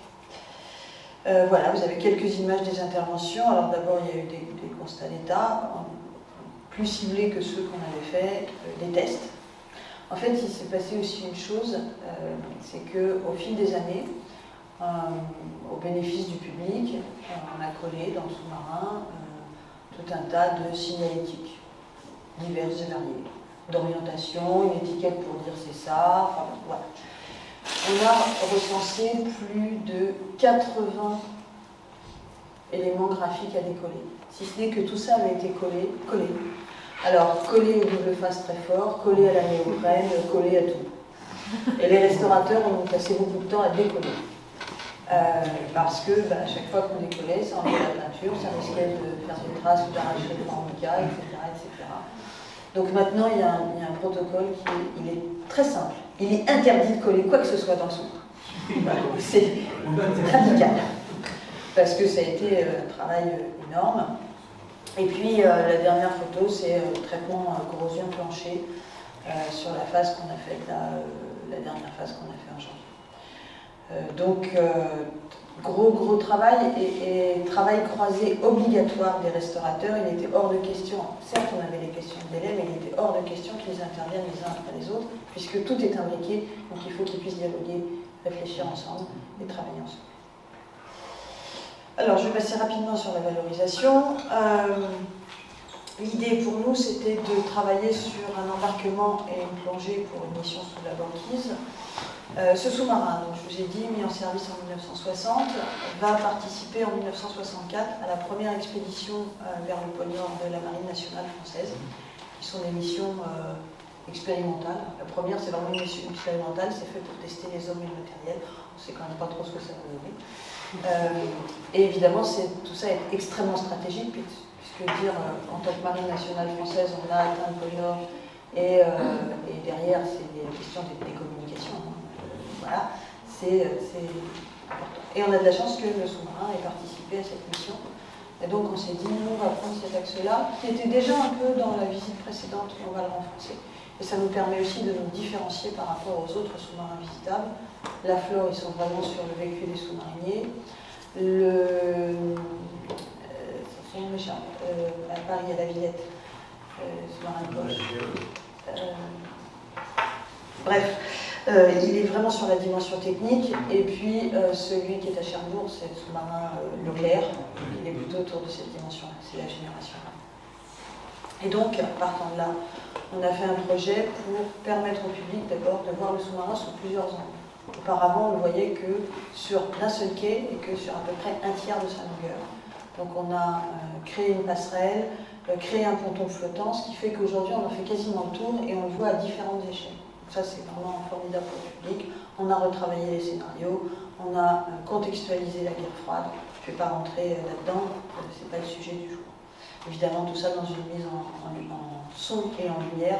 S2: Voilà, vous avez quelques images des interventions. Alors d'abord, il y a eu des constats d'état, plus ciblés que ceux qu'on avait fait, des tests. En fait, il s'est passé aussi une chose, c'est qu'au fil des années, au bénéfice du public, on a collé dans le sous-marin tout un tas de signalétiques diverses et variées, d'orientation, une étiquette pour dire c'est ça, enfin voilà. On a recensé plus de 80 éléments graphiques à décoller, si ce n'est que tout ça avait été collé. Alors, collé au double face très fort, collé à la néoprène, collé à tout. Et les restaurateurs ont passé beaucoup de temps à décoller. Parce que à chaque fois qu'on décollait, ça enlevait la peinture, ça risquait de faire des traces ou d'arracher le formica, etc., etc. Donc maintenant, il y a un protocole qui est très simple. Il est interdit de coller quoi que ce soit dans le sous-marin. Voilà, c'est radical. Parce que ça a été un travail énorme. Et puis la dernière photo, c'est le traitement corrosion plancher sur la phase qu'on a faite la dernière phase qu'on a fait en janvier. Donc, gros travail et travail croisé obligatoire des restaurateurs. Il était hors de question, certes on avait les questions de délai, mais il était hors de question qu'ils interviennent les uns après les autres, puisque tout est imbriqué, donc il faut qu'ils puissent dialoguer, réfléchir ensemble et travailler ensemble. Alors, je vais passer rapidement sur la valorisation. L'idée pour nous, c'était de travailler sur un embarquement et une plongée pour une mission sous la banquise. Ce sous-marin, donc je vous ai dit, mis en service en 1960, va participer en 1964 à la première expédition vers le pôle Nord de la Marine nationale française, qui sont des missions expérimentales. La première, c'est vraiment une mission expérimentale, c'est fait pour tester les hommes et le matériel. On ne sait quand même pas trop ce que ça va donner. Et évidemment, tout ça est extrêmement stratégique, puisque dire en tant que Marine nationale française, on a atteint le pôle Nord, et derrière, c'est des questions des communications. Hein. Voilà, c'est important. Et on a de la chance que le sous-marin ait participé à cette mission. Et donc on s'est dit, nous, on va prendre cet axe-là, qui était déjà un peu dans la visite précédente, mais on va le renforcer. Et ça nous permet aussi de nous différencier par rapport aux autres sous-marins visitables. La flore, ils sont vraiment sur le vécu des sous-mariniers. À Paris, à la Villette, sous-marin de poche. Bref. Il est vraiment sur la dimension technique, et puis celui qui est à Cherbourg, c'est le sous-marin Leclerc, il est plutôt autour de cette dimension-là, c'est la génération. Et donc, partant de là, on a fait un projet pour permettre au public d'abord de voir le sous-marin sous plusieurs angles. Auparavant, on ne voyait que sur un seul quai et que sur à peu près un tiers de sa longueur. Donc on a créé une passerelle, créé un ponton flottant, ce qui fait qu'aujourd'hui on en fait quasiment le tour et on le voit à différentes échelles. Ça, c'est vraiment formidable pour le public. On a retravaillé les scénarios, on a contextualisé la guerre froide. Je ne vais pas rentrer là-dedans, ce n'est pas le sujet du jour. Évidemment, tout ça dans une mise en son et en lumière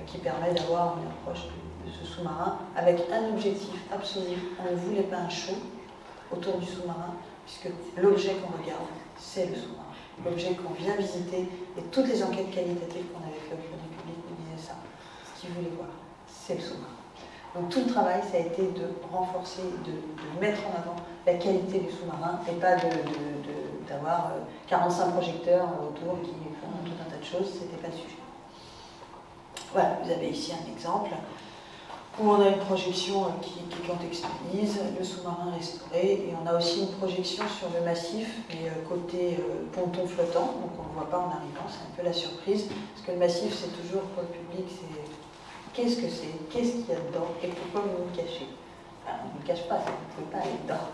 S2: qui permet d'avoir une approche de ce sous-marin avec un objectif absolu. On ne voulait pas un show autour du sous-marin, puisque l'objet qu'on regarde, c'est le sous-marin. L'objet qu'on vient visiter, et toutes les enquêtes qualitatives qu'on avait faites auprès du public nous disaient ça. Ce qu'ils voulaient voir, c'est le sous-marin. Donc tout le travail, ça a été de renforcer, de mettre en avant la qualité du sous-marin et pas d'avoir 45 projecteurs autour qui font tout un tas de choses, ce n'était pas le sujet. Voilà, vous avez ici un exemple où on a une projection qui contextualise le sous-marin restauré, et on a aussi une projection sur le massif, mais côté ponton flottant, donc on ne le voit pas en arrivant, c'est un peu la surprise, parce que le massif, c'est toujours pour le public, c'est qu'est-ce que c'est, qu'est-ce qu'il y a dedans, et pourquoi vous le cachez. Enfin, on ne le cache pas, vous ne pouvez pas aller dedans.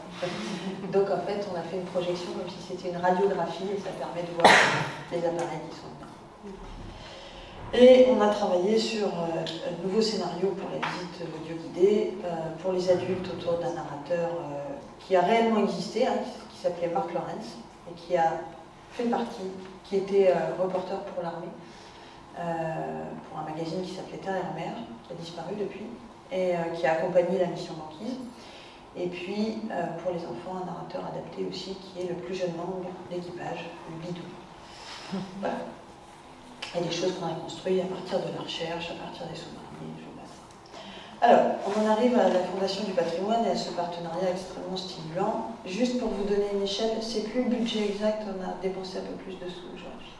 S2: Donc en fait, on a fait une projection comme si c'était une radiographie, et ça permet de voir les appareils qui sont dedans. Et on a travaillé sur un nouveau scénario pour la visite audio guidée, pour les adultes autour d'un narrateur qui a réellement existé, hein, qui s'appelait Marc Lawrence, et qui a fait partie, qui était reporter pour l'armée, pour un magazine qui s'appelait Terre et Mer, qui a disparu depuis, et qui a accompagné la mission Banquise. Et puis, pour les enfants, un narrateur adapté aussi, qui est le plus jeune membre d'équipage, le Bidou. Voilà. Et des choses qu'on a construites à partir de la recherche, à partir des sous-mariniers, je vous passe. Alors, on en arrive à la Fondation du patrimoine et à ce partenariat extrêmement stimulant. Juste pour vous donner une échelle, c'est plus le budget exact, on a dépensé un peu plus de sous aujourd'hui.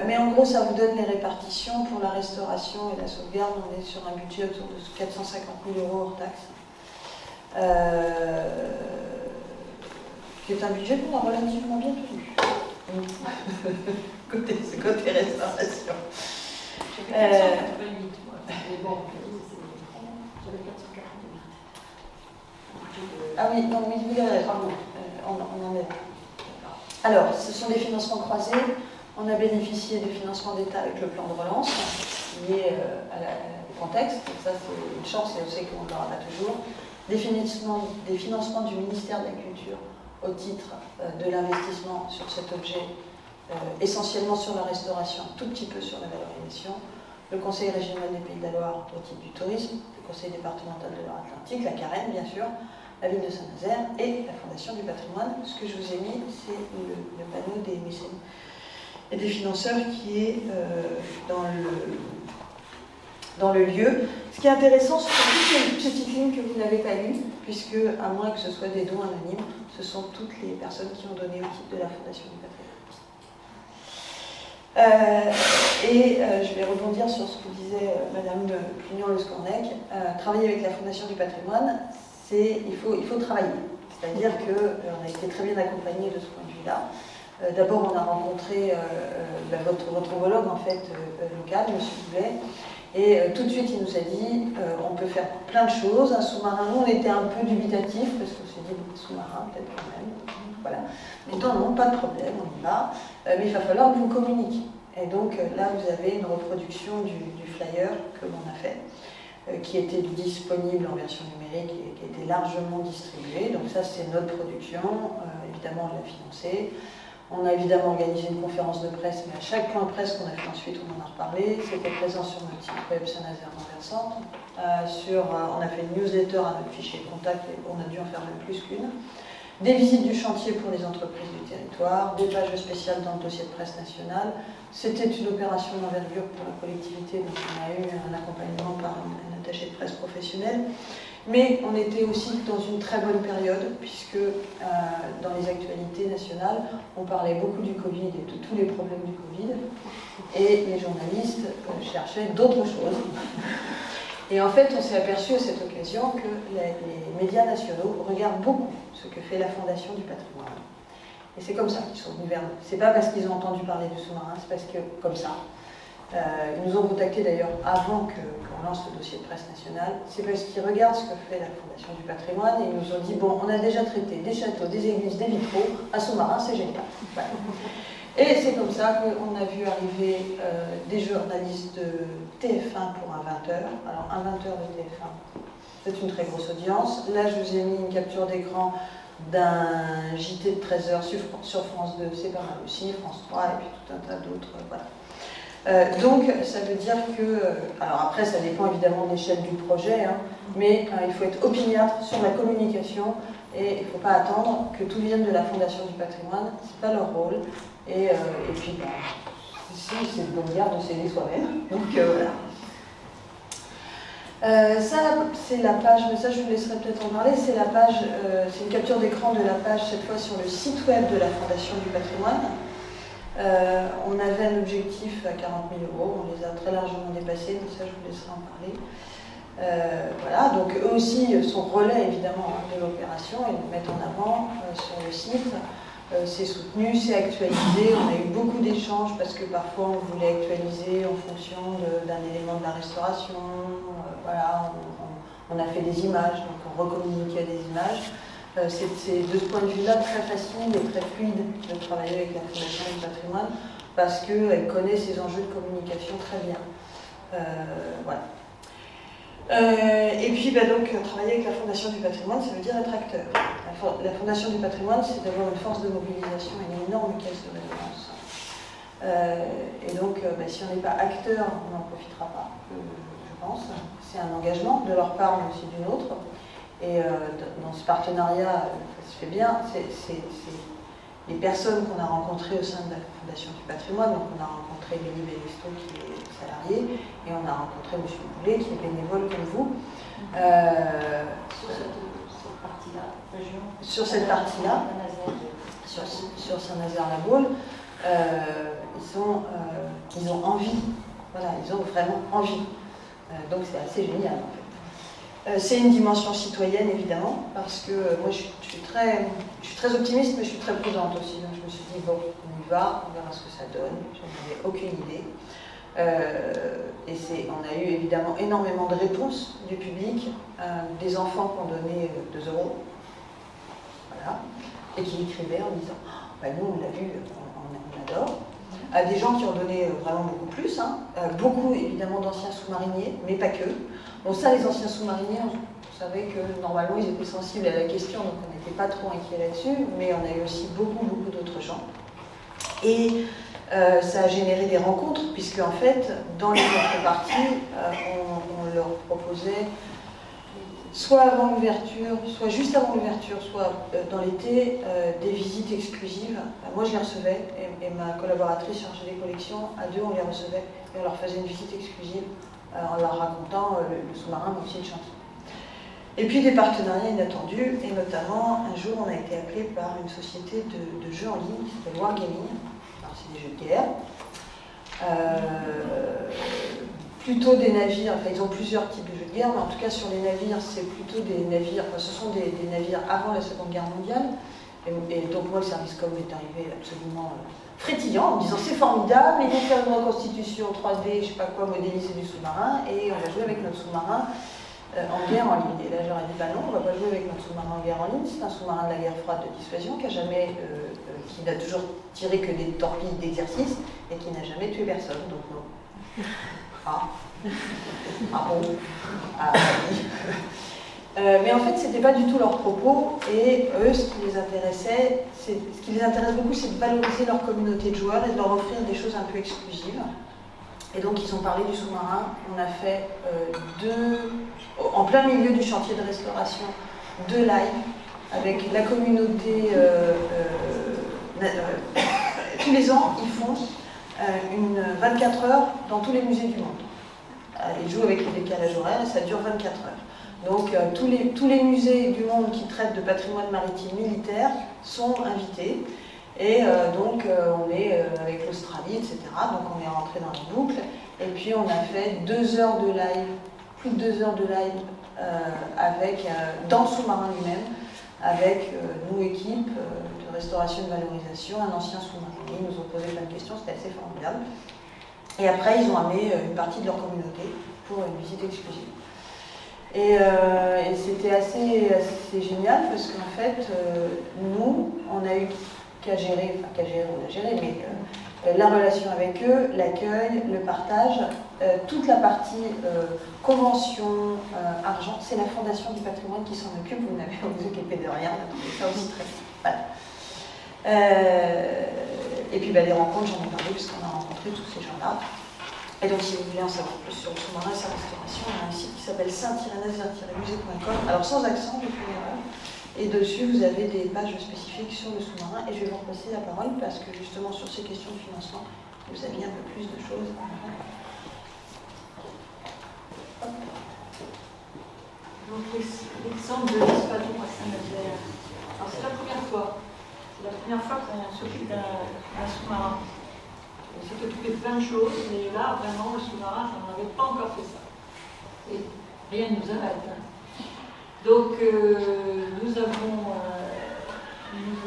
S2: Mais en gros, ça vous donne les répartitions pour la restauration et la sauvegarde. On est sur un budget autour de 450 000 € hors taxes. Qui est un budget qu'on a relativement bien tenu. Ce côté restauration.
S1: J'ai fait 488, moi. Mais bon, j'avais 448.
S2: Ah oui, non, oui, on en est. Alors, ce sont des financements croisés. On a bénéficié des financements d'État avec le plan de relance, lié au contexte. Ça, c'est une chance, et on sait qu'on ne l'aura pas toujours. Des financements du ministère de la Culture au titre de l'investissement sur cet objet, essentiellement sur la restauration, un tout petit peu sur la valorisation. Le Conseil régional des Pays de la Loire au titre du tourisme, le Conseil départemental de Loire-Atlantique, la Carène, bien sûr, la ville de Saint-Nazaire et la Fondation du patrimoine. Ce que je vous ai mis, c'est le panneau des mécènes et des financeurs qui est dans le lieu. Ce qui est intéressant, c'est toutes les petites lignes que vous n'avez pas lues, puisque, à moins que ce soit des dons anonymes, ce sont toutes les personnes qui ont donné au titre de la Fondation du patrimoine. Je vais rebondir sur ce que disait Madame Clignot-Lescornec. Travailler avec la Fondation du patrimoine, il faut travailler. C'est-à-dire qu'on a été très bien accompagnés de ce point de vue-là. D'abord, on a rencontré votre homologue en fait, local, M. Boulet, et tout de suite, il nous a dit on peut faire plein de choses. Un sous-marin, nous, on était un peu dubitatifs, parce qu'on s'est dit sous-marin, peut-être quand même. Voilà. Mais non, pas de problème, on y va. Mais il va falloir que vous communiquiez. Et donc là, vous avez une reproduction du flyer que l'on a fait, qui était disponible en version numérique et qui était largement distribué. Donc ça, c'est notre production. Évidemment, on l'a financée. On a évidemment organisé une conférence de presse, mais à chaque point de presse qu'on a fait ensuite, on en a reparlé. C'était présent sur notre site web Saint-Nazaire Renversante. On a fait une newsletter à notre fichier de contact, et on a dû en faire même plus qu'une. Des visites du chantier pour les entreprises du territoire, des pages spéciales dans le dossier de presse nationale. C'était une opération d'envergure pour la collectivité, donc on a eu un accompagnement par un attaché de presse professionnel. Mais on était aussi dans une très bonne période, puisque dans les actualités nationales, on parlait beaucoup du Covid et de tous les problèmes du Covid, et les journalistes cherchaient d'autres choses. Et en fait, on s'est aperçu à cette occasion que les médias nationaux regardent beaucoup ce que fait la Fondation du patrimoine. Et c'est comme ça qu'ils sont venus vers nous. C'est pas parce qu'ils ont entendu parler du sous-marin, c'est parce que, comme ça. Ils nous ont contactés d'ailleurs avant qu'on lance le dossier de presse nationale. C'est parce qu'ils regardent ce que fait la Fondation du patrimoine et ils nous ont dit bon, on a déjà traité des châteaux, des églises, des vitraux, un sous-marin, c'est génial. Voilà. Et c'est comme ça qu'on a vu arriver des journalistes de TF1 pour un 20h. Alors, un 20h de TF1, c'est une très grosse audience. Là, je vous ai mis une capture d'écran d'un JT de 13h sur France 2, c'est pas mal aussi, France 3 et puis tout un tas d'autres. Voilà. Donc, ça veut dire que... alors après, ça dépend évidemment de l'échelle du projet, hein, mais il faut être opiniâtre sur la communication et il ne faut pas attendre que tout vienne de la Fondation du patrimoine, c'est pas leur rôle. Et puis, ici, c'est de bonne garde de s'aider soi-même. Donc, voilà. Ça, c'est la page, mais ça, je vous laisserai peut-être en parler. C'est la page, c'est une capture d'écran de la page, cette fois sur le site web de la Fondation du patrimoine. On avait un objectif à 40 000 €, on les a très largement dépassés, donc ça, je vous laisserai en parler. Voilà, donc eux aussi sont relais, évidemment, de l'opération, ils le mettent en avant sur le site. C'est soutenu, c'est actualisé, on a eu beaucoup d'échanges parce que parfois on voulait actualiser en fonction d'un élément de la restauration, voilà, on a fait des images, donc on recommuniquait des images. C'est de ce point de vue-là très facile et très fluide de travailler avec la Fondation du patrimoine parce qu'elle connaît ces enjeux de communication très bien. Voilà. Et puis donc, travailler avec la Fondation du patrimoine, ça veut dire être acteur. La Fondation du patrimoine, c'est d'avoir une force de mobilisation et une énorme caisse de résonance. Et donc, si on n'est pas acteur, on n'en profitera pas, je pense. C'est un engagement de leur part, mais aussi d'une autre. Et dans ce partenariat, ça se fait bien. C'est les personnes qu'on a rencontrées au sein de la Fondation du patrimoine. Donc, on a rencontré Denis Bellesto, qui est salarié, et on a rencontré M. Boulet, qui est bénévole comme vous. Sur cette partie-là, sur Saint-Nazaire-la-Baule, ils ont envie. Voilà, ils ont vraiment envie. Donc, c'est assez génial, en fait. C'est une dimension citoyenne, évidemment, parce que moi, je suis très optimiste, mais je suis très prudente aussi. Donc, je me suis dit, bon, on y va, on verra ce que ça donne. Je n'avais aucune idée. Et on a eu évidemment énormément de réponses du public, des enfants qui ont donné 2 €, voilà, et qui écrivaient en disant, nous, on l'a vu, on adore. À des gens qui ont donné vraiment beaucoup plus, hein. Beaucoup évidemment d'anciens sous-mariniers, mais pas que. Bon, ça, les anciens sous-mariniers, on savait que normalement ils étaient sensibles à la question, donc on n'était pas trop inquiets là-dessus, mais on a eu aussi beaucoup d'autres gens. Et ça a généré des rencontres, puisque en fait, dans les contreparties, on leur proposait, soit avant l'ouverture, soit juste avant l'ouverture, soit dans l'été, des visites exclusives. Moi, je les recevais, et ma collaboratrice chargée des collections, à 2, on les recevait, et on leur faisait une visite exclusive en leur racontant le sous-marin, mais aussi le chantier. Et puis des partenariats inattendus, et notamment, un jour, on a été appelé par une société de jeux en ligne qui s'appelle Wargaming. Alors, c'est des jeux de guerre. Plutôt des navires, enfin ils ont plusieurs types de jeux de guerre, mais en tout cas sur les navires, c'est plutôt des navires, ce sont des navires avant la Seconde Guerre mondiale, Et donc moi, le service com est arrivé absolument frétillant, en me disant c'est formidable, ils vont faire une reconstitution 3D, je sais pas quoi, modélisée du sous-marin, et on va jouer avec notre sous-marin en guerre en ligne. Et là, je leur ai dit, bah non, on va pas jouer avec notre sous-marin en guerre en ligne, c'est un sous-marin de la guerre froide de dissuasion qui n'a toujours tiré que des torpilles d'exercice et qui n'a jamais tué personne, donc non. Ah bon. Ah oui. Mais en fait, c'était pas du tout leur propos, et eux, ce qui les intéresse beaucoup, c'est de valoriser leur communauté de joueurs et de leur offrir des choses un peu exclusives. Et donc, ils ont parlé du sous-marin. On a fait en plein milieu du chantier de restauration, 2 lives avec la communauté. Tous les ans, ils font une 24 heures dans tous les musées du monde. Ils jouent avec les décalages horaires et ça dure 24 heures. Donc tous les musées du monde qui traitent de patrimoine maritime militaire sont invités. Et donc on est avec l'Australie, etc. Donc on est rentré dans la boucle. Et puis on a fait 2 heures de live, plus de 2 heures de live dans le sous-marin lui-même, avec nous, équipe de restauration et de valorisation, un ancien sous-marin. Ils nous ont posé plein de questions, c'était assez formidable. Et après, ils ont amené une partie de leur communauté pour une visite exclusive. Et c'était assez génial parce qu'en fait, nous, on a eu qu'à gérer, on a géré, mais la relation avec eux, l'accueil, le partage, toute la partie convention, argent, c'est la Fondation du patrimoine qui s'en occupe, vous n'avez à vous occuper de rien, on a trouvé ça aussi très voilà. Et puis les rencontres, j'en ai parlé puisqu'on a rencontré tous ces gens-là. Et donc, si vous voulez en savoir plus sur le sous-marin et sa restauration, on a un site qui s'appelle saint-nazaire-musée.com, alors sans accent, j'ai fait une erreur. Et dessus, vous avez des pages spécifiques sur le sous-marin. Et je vais vous repasser la parole parce que justement, sur ces questions de financement, vous aviez un peu plus de choses.
S1: Donc, l'exemple de l'espadon à Saint-Nazaire. Alors, c'est la première fois. C'est la première fois qu'on s'occupe d'un sous-marin. On s'est occupé de plein de choses, mais là, vraiment, le sous-marin, on n'avait pas encore fait ça. Et rien ne nous arrête. Donc, nous avons donc,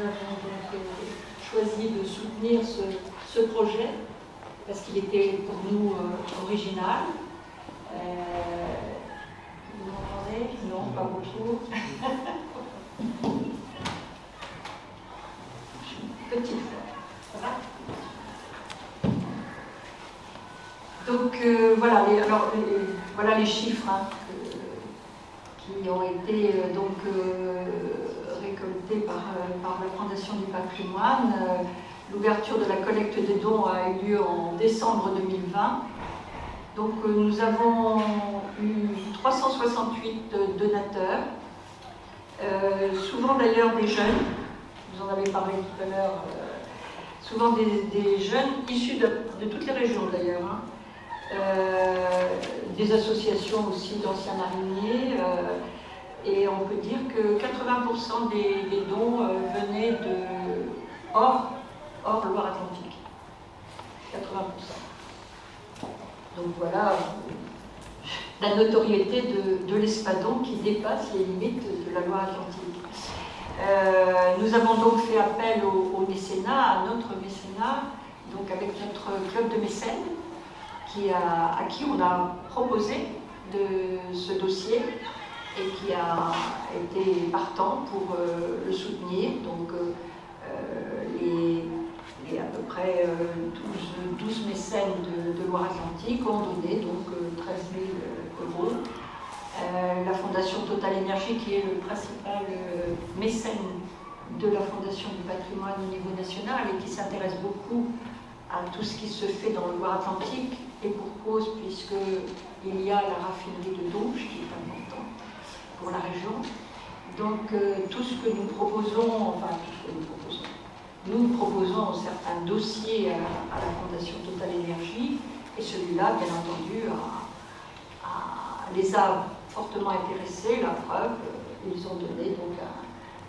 S1: choisi de soutenir ce projet, parce qu'il était pour nous original. Vous m'entendez? Non, pas beaucoup. Petite fois. Ça va? Donc voilà les chiffres qui ont été récoltés par la Fondation du patrimoine. L'ouverture de la collecte des dons a eu lieu en décembre 2020. Donc nous avons eu 368 donateurs, souvent d'ailleurs des jeunes, vous en avez parlé tout à l'heure, souvent des jeunes issus de toutes les régions d'ailleurs. Des associations aussi d'anciens mariniers, et on peut dire que 80% des dons venaient de hors Loire-Atlantique. 80%. Donc voilà la notoriété de l'espadon qui dépasse les limites de la Loire-Atlantique. Nous avons donc fait appel au mécénat, à notre mécénat, donc avec notre club de mécènes, à qui on a proposé ce dossier et qui a été partant pour le soutenir. Donc les à peu près 12 mécènes de Loire-Atlantique ont donné donc 13 000 euros. La Fondation Total Énergie, qui est le principal mécène de la Fondation du patrimoine au niveau national et qui s'intéresse beaucoup à tout ce qui se fait dans le Loire-Atlantique, et pour cause, puisqu'il y a la raffinerie de Donge, qui est importante pour la région. Donc tout ce que nous proposons, nous proposons certains dossiers à la Fondation Total Énergie, et celui-là, bien entendu, les a fortement intéressés. La preuve, ils ont donné donc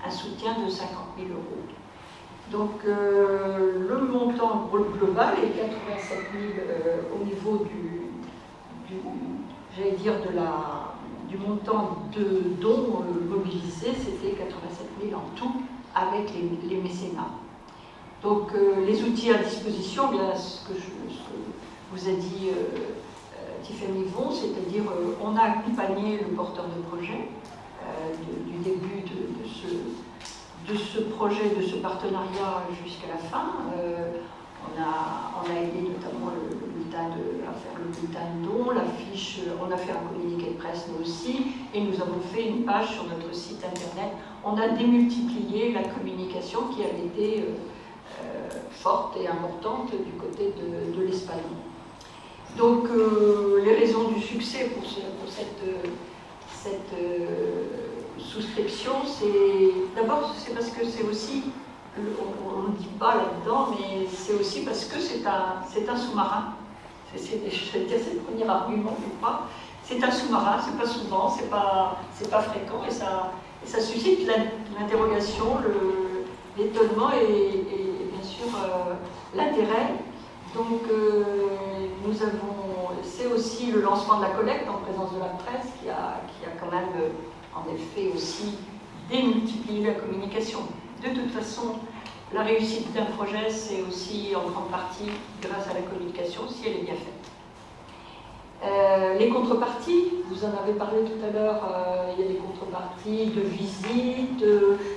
S1: un soutien de 50 000 euros. Donc le montant global est 87 000 au niveau du montant de dons mobilisés, c'était 87 000 en tout avec les mécénats. Donc les outils à disposition, bien, ce que vous a dit Tiffany Von, c'est-à-dire on a accompagné le porteur de projet du début de ce projet, de ce partenariat jusqu'à la fin. On a aidé notamment à faire le bulletin de don, l'affiche, on a fait un communiqué de presse nous aussi, et nous avons fait une page sur notre site internet. On a démultiplié la communication qui avait été forte et importante du côté de l'Espagne. Donc les raisons du succès pour cette souscription, d'abord c'est parce que c'est aussi, on ne dit pas là-dedans, mais c'est aussi parce que c'est un sous-marin. C'est le premier argument, je crois. C'est un sous-marin, c'est pas souvent, c'est pas fréquent, et ça suscite l'interrogation, l'étonnement et bien sûr l'intérêt. Donc c'est aussi le lancement de la collecte en présence de la presse qui a quand même en effet aussi démultiplié la communication. De toute façon, la réussite d'un projet, c'est aussi en grande partie grâce à la communication, si elle est bien faite. Les contreparties, vous en avez parlé tout à l'heure, il y a des contreparties de visite,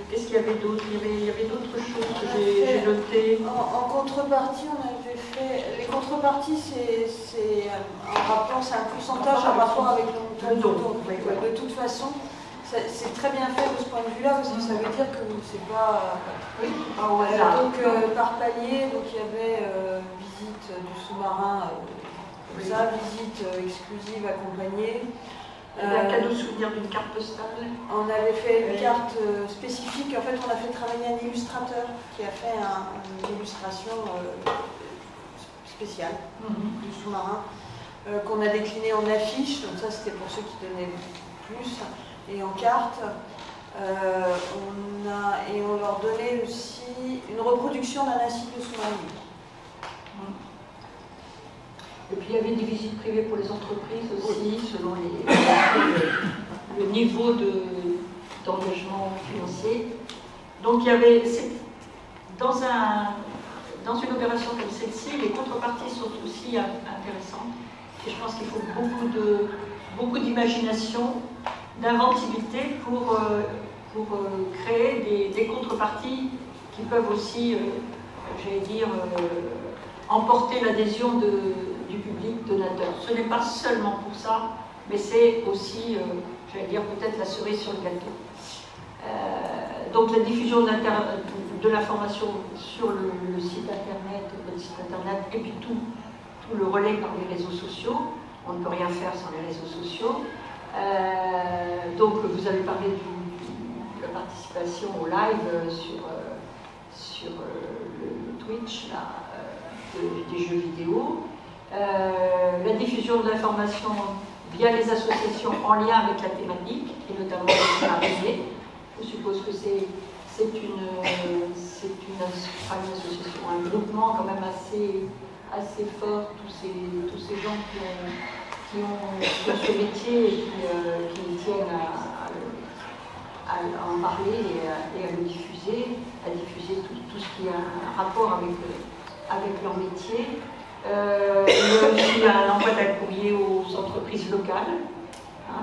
S1: qu'est-ce qu'il y avait d'autre? Il y avait d'autres choses que j'ai notées.
S2: En contrepartie, on avait fait... Les contreparties, c'est un rapport, c'est un pourcentage en rapport avec le montant du don. De toute façon, c'est très bien fait de ce point de vue-là, parce que ça veut dire que c'est pas... au hasard. Donc, par palier, donc il y avait visite du sous-marin, visite exclusive accompagnée.
S1: Un cadeau souvenir d'une carte postale.
S2: On avait fait une carte spécifique. En fait, on a fait travailler un illustrateur qui a fait une illustration spéciale du sous-marin qu'on a décliné en affiche. Donc ça, c'était pour ceux qui donnaient plus. Et en carte. On leur donnait aussi une reproduction d'un acide de sous-marin.
S1: Et puis il y avait des visites privées pour les entreprises aussi, selon le niveau d'engagement financier. Donc il y avait, dans une opération comme celle-ci, les contreparties sont aussi intéressantes. Et je pense qu'il faut beaucoup d'imagination, d'inventivité pour créer des contreparties qui peuvent aussi, j'allais dire, emporter l'adhésion du public donateur. Ce n'est pas seulement pour ça, mais c'est aussi, j'allais dire, peut-être la cerise sur le gâteau. Donc la diffusion de l'information sur le site internet, et puis tout le relais par les réseaux sociaux. On ne peut rien faire sans les réseaux sociaux. Donc vous avez parlé de la participation au live sur le Twitch des jeux vidéo. La diffusion de l'information via les associations en lien avec la thématique, et notamment les scénarisés. Je suppose que c'est une association, un groupement quand même assez fort, tous ces gens qui ont ce métier et qui tiennent à en parler et à le diffuser, tout ce qui a un rapport avec leur métier. Il y a aussi l'envoi d'un courrier aux entreprises locales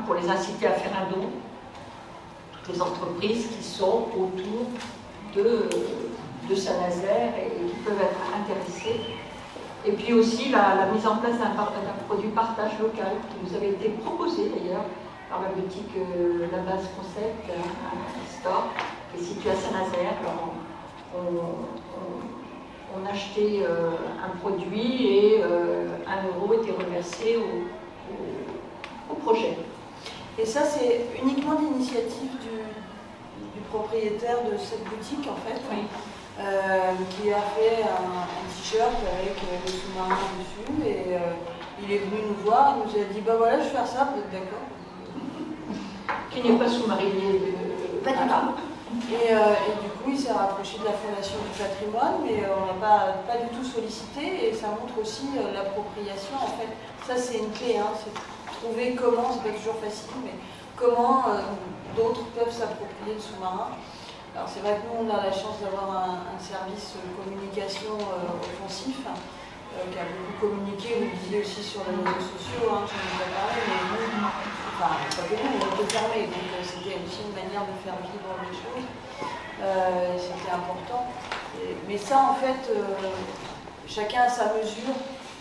S1: pour les inciter à faire un don. Toutes les entreprises qui sont autour de Saint-Nazaire et qui peuvent être intéressées. Et puis aussi la mise en place d'un produit partage local qui nous avait été proposé d'ailleurs par la boutique La Base Concept, un store qui est situé à Saint-Nazaire. On achetait un produit et 1 euro était reversé au projet.
S2: Et ça, c'est uniquement l'initiative du propriétaire de cette boutique, en fait,
S1: oui.
S2: Qui a fait un t-shirt avec le sous-marin dessus. Et il est venu nous voir, il nous a dit, bah voilà, je vais faire ça, vous êtes d'accord?
S1: Qui n'est pas sous-marinier
S2: pas du tout. Et du coup, il s'est rapproché de la Fondation du patrimoine, mais on n'a pas du tout sollicité, et ça montre aussi l'appropriation. En fait, ça c'est une clé, hein, c'est trouver comment, c'est pas toujours facile, mais comment d'autres peuvent s'approprier le sous-marin. Alors c'est vrai que nous on a la chance d'avoir un service communication offensif qui a beaucoup communiqué, vous le disiez aussi sur les réseaux sociaux, j'en ai pas parlé, mais nous, enfin pas que nous, on était fermés, donc c'était aussi une manière de faire vivre les choses, c'était important. Mais ça en fait, chacun à sa mesure.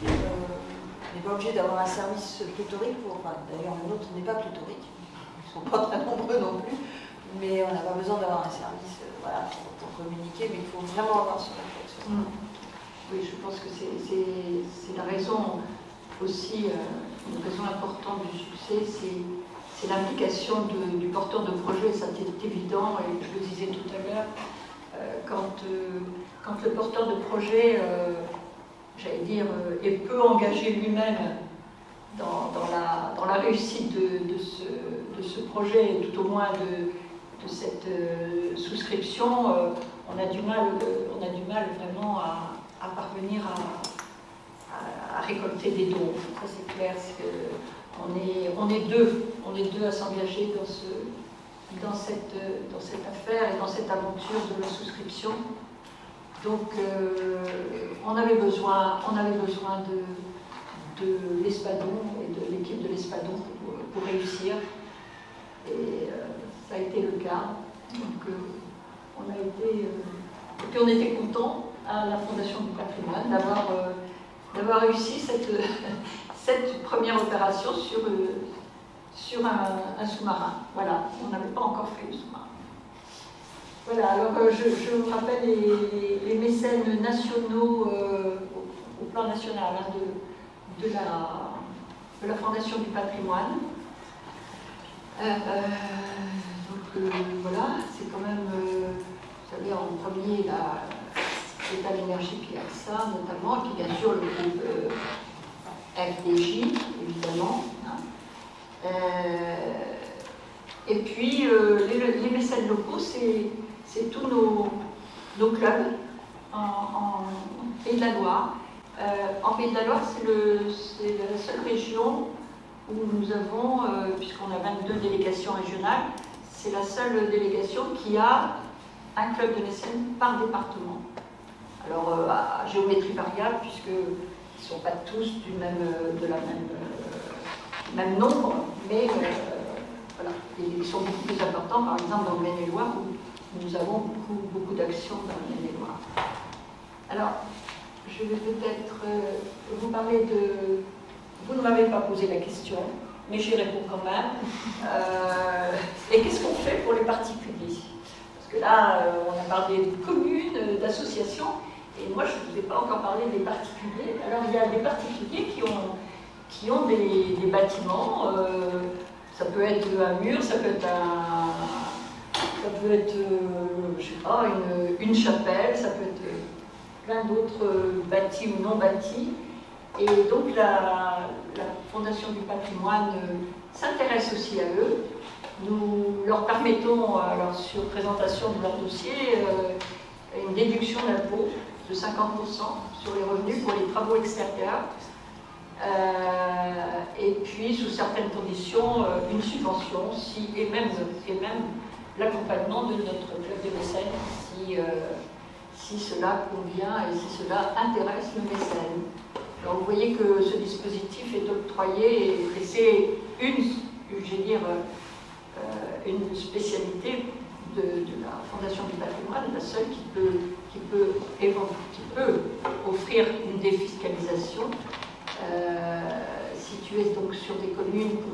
S2: On n'est pas obligé d'avoir un service pléthorique pour. Enfin, d'ailleurs, le nôtre n'est pas pléthorique. Ils ne sont pas très nombreux non plus. Mais on n'a pas besoin d'avoir un service voilà, pour communiquer, mais il faut vraiment avoir ce réflexe.
S1: Oui, je pense que c'est la raison aussi, une raison importante du succès, c'est l'implication du porteur de projet. Ça c'est évident, et je le disais tout à l'heure, quand le porteur de projet, j'allais dire, est peu engagé lui-même dans la réussite de ce projet, tout au moins de cette souscription, on a du mal vraiment à parvenir à récolter des dons. Ça c'est clair, on est deux à s'engager dans cette affaire et dans cette aventure de la souscription. Donc on avait besoin de l'Espadon et de l'équipe de l'Espadon pour réussir. Et ça a été le cas. Donc et puis on était contents à la Fondation du Patrimoine d'avoir réussi cette première opération sur un sous-marin. Voilà, on n'avait pas encore fait le sous-marin. Voilà, alors je vous rappelle les mécènes nationaux au plan national de la Fondation du Patrimoine. Voilà, c'est quand même, vous savez, en premier, l'État de l'énergie, puis AXA notamment, et puis bien sûr le groupe FDJ, évidemment. Et puis les mécènes locaux, c'est tous nos clubs en Pays de la Loire. En Pays de la Loire, c'est la seule région où nous avons, puisqu'on a 22 délégations régionales, c'est la seule délégation qui a un club de mécènes par département. Alors, à géométrie variable, puisqu'ils ne sont pas tous du même nombre, mais voilà, ils sont beaucoup plus importants, par exemple dans le Maine-et-Loire, où nous avons beaucoup d'actions dans le Maine-et-Loire. Alors, je vais peut-être vous parler de... Vous ne m'avez pas posé la question, mais j'y réponds quand même. Et qu'est-ce qu'on fait pour les particuliers? Parce que là, on a parlé de communes, d'associations, et moi, je ne vous ai pas encore parlé des particuliers. Alors, il y a des particuliers qui ont des bâtiments. Ça peut être un mur, ça peut être je sais pas, une chapelle, ça peut être plein d'autres bâtis ou non bâtis. Et donc la Fondation du Patrimoine s'intéresse aussi à eux. Nous leur permettons, alors, sur présentation de leur dossier, une déduction d'impôt de 50% sur les revenus pour les travaux extérieurs. Et puis, sous certaines conditions, une subvention et même l'accompagnement de notre club de mécènes si cela convient et si cela intéresse le mécène. Alors vous voyez que ce dispositif est octroyé et c'est une spécialité de la Fondation du Patrimoine, la seule qui peut offrir une défiscalisation située donc sur des communes pour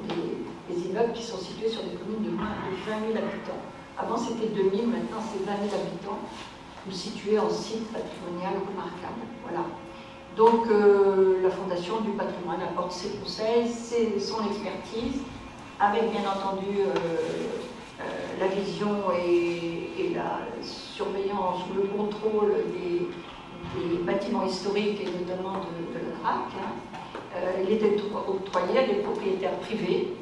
S1: des immeubles qui sont situés sur des communes de moins de 20 000 habitants. Avant c'était 2 000, maintenant c'est 20 000 habitants, ou situés en site patrimonial remarquable. Voilà. Donc la Fondation du Patrimoine apporte ses conseils, son expertise, avec bien entendu la vision et la surveillance ou le contrôle des bâtiments historiques et notamment de la DRAC. Il est octroyé à des propriétaires privés.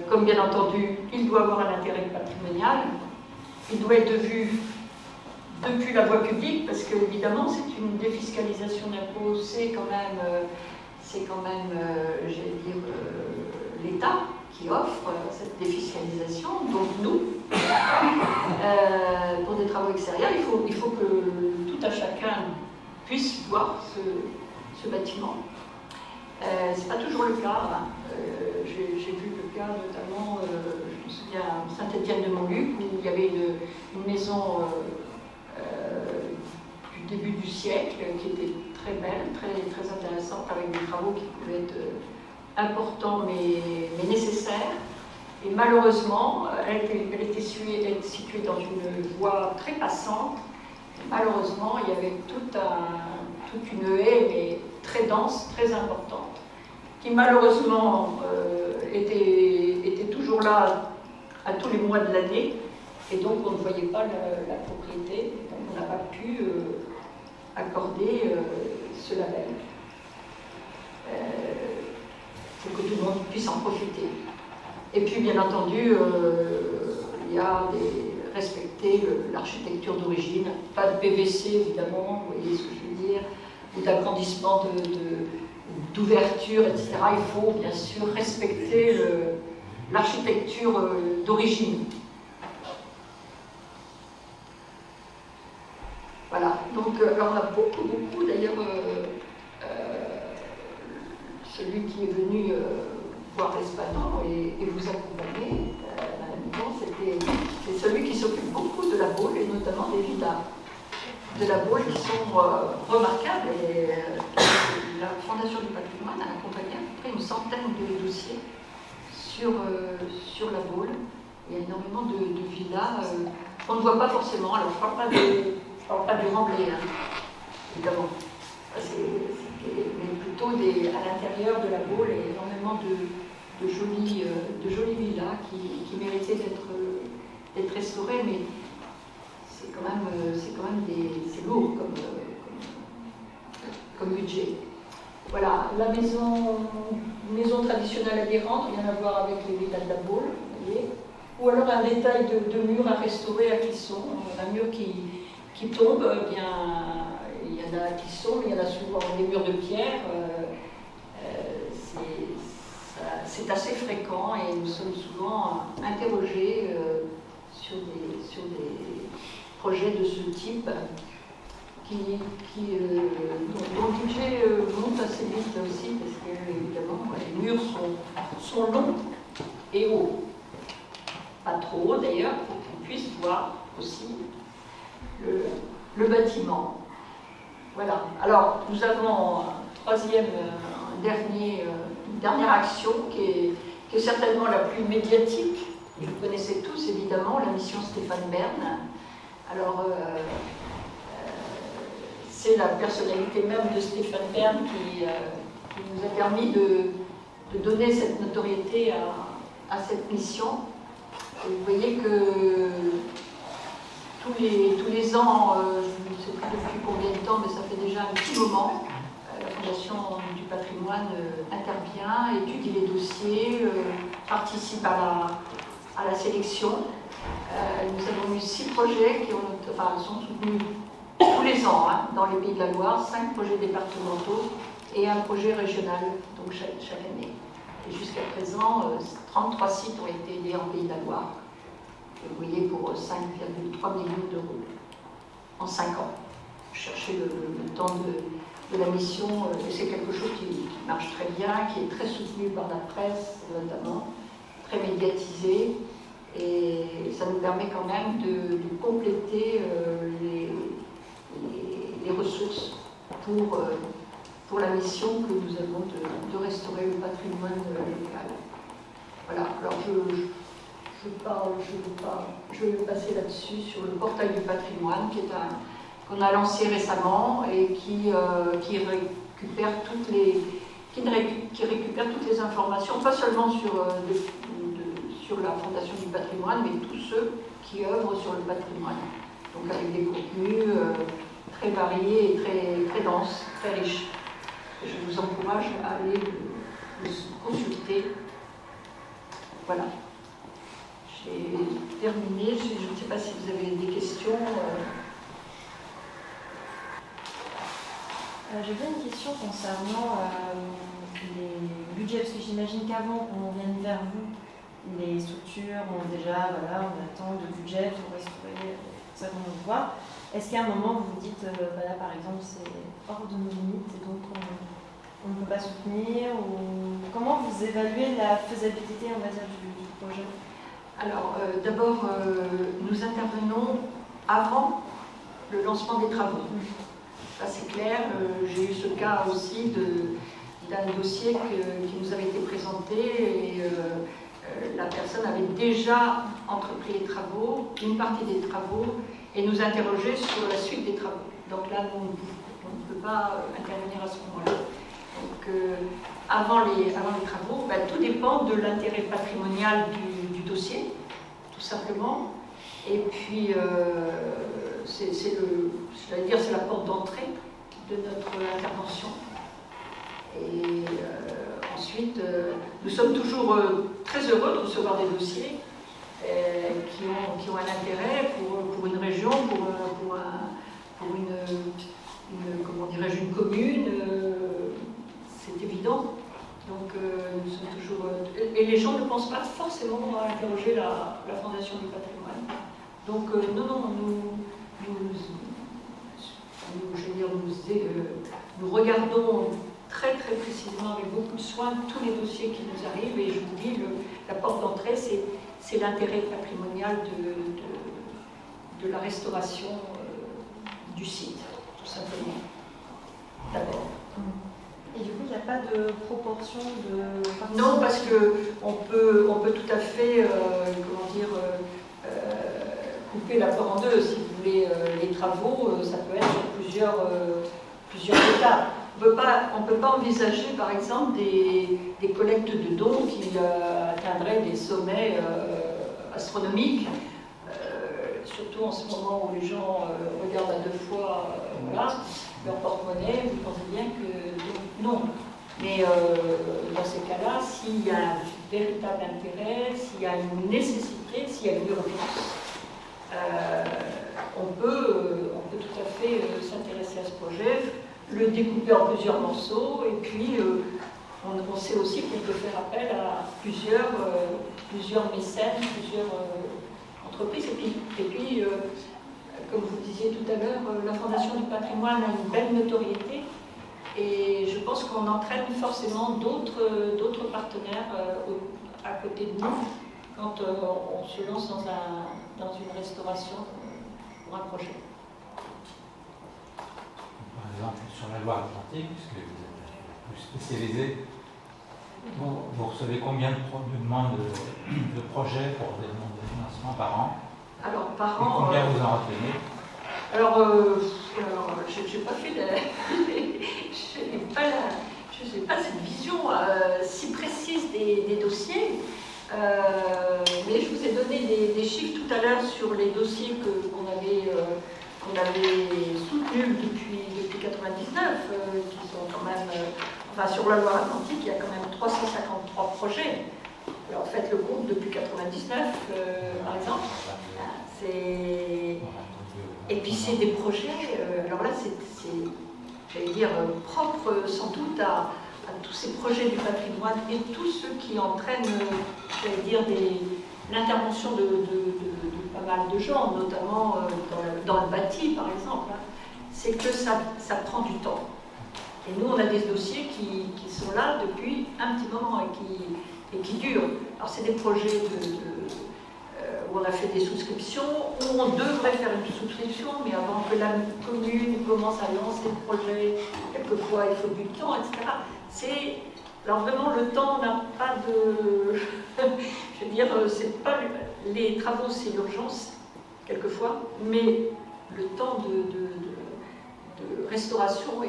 S1: Comme bien entendu, il doit avoir un intérêt patrimonial, il doit être vu depuis la voie publique, parce que évidemment c'est une défiscalisation d'impôts, c'est quand même j'allais dire, l'État, qui offre cette défiscalisation, donc nous, pour des travaux extérieurs, il faut que tout un chacun puisse voir ce bâtiment. C'est pas toujours le cas. J'ai vu le cas notamment, je me souviens, à Saint-Étienne-de-Montluc, où il y avait une maison du début du siècle qui était très belle, très intéressante, avec des travaux qui pouvaient être importants mais nécessaires. Et malheureusement, elle était située dans une voie très passante. Et malheureusement, il y avait toute une haie, mais très dense, très importante, qui malheureusement était toujours là à tous les mois de l'année, et donc on ne voyait pas la propriété, donc on n'a pas pu accorder ce label pour que tout le monde puisse en profiter. Et puis bien entendu, il y a respecter l'architecture d'origine, pas de PVC évidemment, vous voyez ce que je veux dire, ou d'agrandissement d'ouverture, etc. Il faut bien sûr respecter l'architecture d'origine. Voilà, donc on a beaucoup d'ailleurs, celui qui est venu voir l'Espadon et vous accompagner, c'est celui qui s'occupe beaucoup de la Baule et notamment des villas de la Baule qui sont remarquables. Et la Fondation du patrimoine a accompagné à peu près une centaine de dossiers sur la Baule. Il y a énormément de villas qu'on ne voit pas forcément. Alors je ne parle pas du Remblai, hein, évidemment. Mais plutôt à l'intérieur de la Baule, il y a énormément de jolies villas qui méritaient d'être restaurées, mais c'est quand même c'est lourd comme budget. Voilà, la maison traditionnelle adhérente, rien à voir avec les villas de la Baule, vous voyez. Ou alors un détail de mur à restaurer à Clisson, un mur qui tombe, bien, il y en a qui sont, il y en a souvent des murs de pierre. C'est assez fréquent et nous sommes souvent interrogés sur des projets de ce type dont le budget monte assez vite aussi parce que évidemment les murs sont longs et hauts. Pas trop haut d'ailleurs pour qu'on puisse voir aussi le bâtiment. Voilà. Alors nous avons une dernière action qui est certainement la plus médiatique. Vous connaissez tous évidemment la mission Stéphane Bern. Alors c'est la personnalité même de Stéphane Bern qui nous a permis de donner cette notoriété à cette mission. Et vous voyez que tous les ans, je ne sais plus depuis combien de temps, mais ça fait déjà un petit moment, la Fondation du patrimoine intervient, étudie les dossiers, participe à la sélection. Nous avons eu 6 projets qui sont soutenus tous les ans dans les Pays de la Loire, 5 projets départementaux et un projet régional, donc chaque année. Et jusqu'à présent, 33 sites ont été aidés en Pays de la Loire. Et vous voyez, pour 5,3 millions d'euros en 5 ans. Chercher le temps de la mission, et c'est quelque chose qui marche très bien, qui est très soutenu par la presse notamment, très médiatisé, et ça nous permet quand même de compléter les ressources pour la mission que nous avons de restaurer le patrimoine local. Voilà, alors je vais passer là-dessus sur le portail du patrimoine qu'on a lancé récemment et qui récupère toutes les informations, pas seulement sur la Fondation du patrimoine, mais tous ceux qui œuvrent sur le patrimoine. Donc avec des contenus très variés et très denses, très riches. Et je vous encourage à aller le consulter. Voilà. J'ai terminé. Je ne sais pas si vous avez des questions.
S3: J'avais une question concernant les budgets, parce que j'imagine qu'avant qu'on vienne vers vous les structures ont déjà, voilà, on attend de budget pour restaurer ça qu'on veut voir. Est-ce qu'à un moment vous vous dites, voilà, par exemple, c'est hors de nos limites et donc on ne peut pas soutenir, ou comment vous évaluez la faisabilité, on va dire, du projet?
S1: Alors, d'abord, nous intervenons avant le lancement des travaux. Ça, c'est clair. J'ai eu ce cas aussi d'un dossier qui nous avait été présenté et la personne avait déjà entrepris les travaux, une partie des travaux, et nous interrogeait sur la suite des travaux. Donc là, on ne peut pas intervenir à ce moment-là. Donc, avant les travaux, tout dépend de l'intérêt patrimonial du dossier, tout simplement. Et puis, c'est la porte d'entrée de notre intervention. Et ensuite, nous sommes toujours très heureux de recevoir des dossiers qui ont un intérêt pour une région, pour une commune. C'est évident. Donc, nous sommes toujours. Et les gens ne pensent pas forcément à interroger la Fondation du patrimoine. Donc, nous regardons très très précisément, avec beaucoup de soin, tous les dossiers qui nous arrivent. Et je vous dis, la porte d'entrée, c'est l'intérêt patrimonial de la restauration du site, tout simplement. D'abord.
S3: Et du coup, il n'y a pas de proportion de...
S1: Non, parce qu'on peut tout à fait, couper la porte en deux. Si vous voulez, les travaux, ça peut être sur plusieurs étapes. On ne peut pas envisager, par exemple, des collectes de dons qui atteindraient des sommets astronomiques, surtout en ce moment où les gens regardent à deux fois leur porte-monnaie. Vous pensez bien que non. Mais dans ces cas-là, s'il y a un véritable intérêt, s'il y a une nécessité, s'il y a une urgence, on peut tout à fait s'intéresser à ce projet, le découper en plusieurs morceaux, et puis on sait aussi qu'on peut faire appel à plusieurs mécènes, plusieurs entreprises. Et puis comme vous disiez tout à l'heure, la Fondation du patrimoine a une belle notoriété, et je pense qu'on entraîne forcément d'autres partenaires à côté de nous quand on se lance dans une restauration pour un projet.
S4: Par exemple, sur la Loire-Atlantique, puisque vous êtes plus spécialisé, vous recevez combien de demandes de projets pour des demandes de financement par an?
S1: Alors, par
S4: et
S1: an.
S4: Combien vous en retenez?
S1: Je n'ai pas fait je n'ai pas cette vision si précise des dossiers. Mais je vous ai donné des chiffres tout à l'heure sur les dossiers qu'on avait soutenus depuis 1999, qui sont quand même, sur la Loire-Atlantique, il y a quand même 353 projets. Alors faites le compte depuis 1999, par exemple. Et puis c'est des projets, alors là j'allais dire, propres sans doute à tous ces projets du patrimoine et tous ceux qui entraînent, j'allais dire, l'intervention de pas mal de gens, notamment dans le bâti par exemple, c'est que ça prend du temps. Et nous on a des dossiers qui sont là depuis un petit moment et qui durent. Alors c'est des projets où on a fait des souscriptions, où on devrait faire une souscription, mais avant que la commune commence à lancer le projet, quelquefois il faut du temps, etc. Alors vraiment, le temps n'a pas de... je veux dire, c'est pas... Les travaux, c'est l'urgence, quelquefois, mais le temps de restauration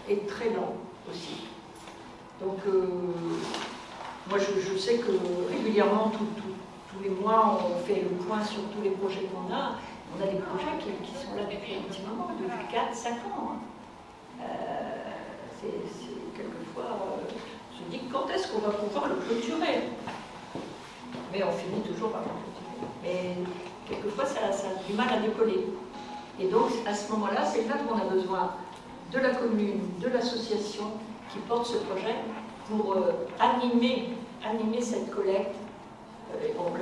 S1: est très lent aussi. Donc, moi, je sais que régulièrement, tous les mois, on fait le point sur tous les projets qu'on a. On a des projets qui sont là depuis un petit moment, depuis 4-5 ans. C'est quelquefois, je dis quand est-ce qu'on va pouvoir le clôturer? Mais on finit toujours par le clôturer. Mais quelquefois, ça a du mal à décoller. Et donc, à ce moment-là, c'est là qu'on a besoin de la commune, de l'association qui porte ce projet pour animer cette collecte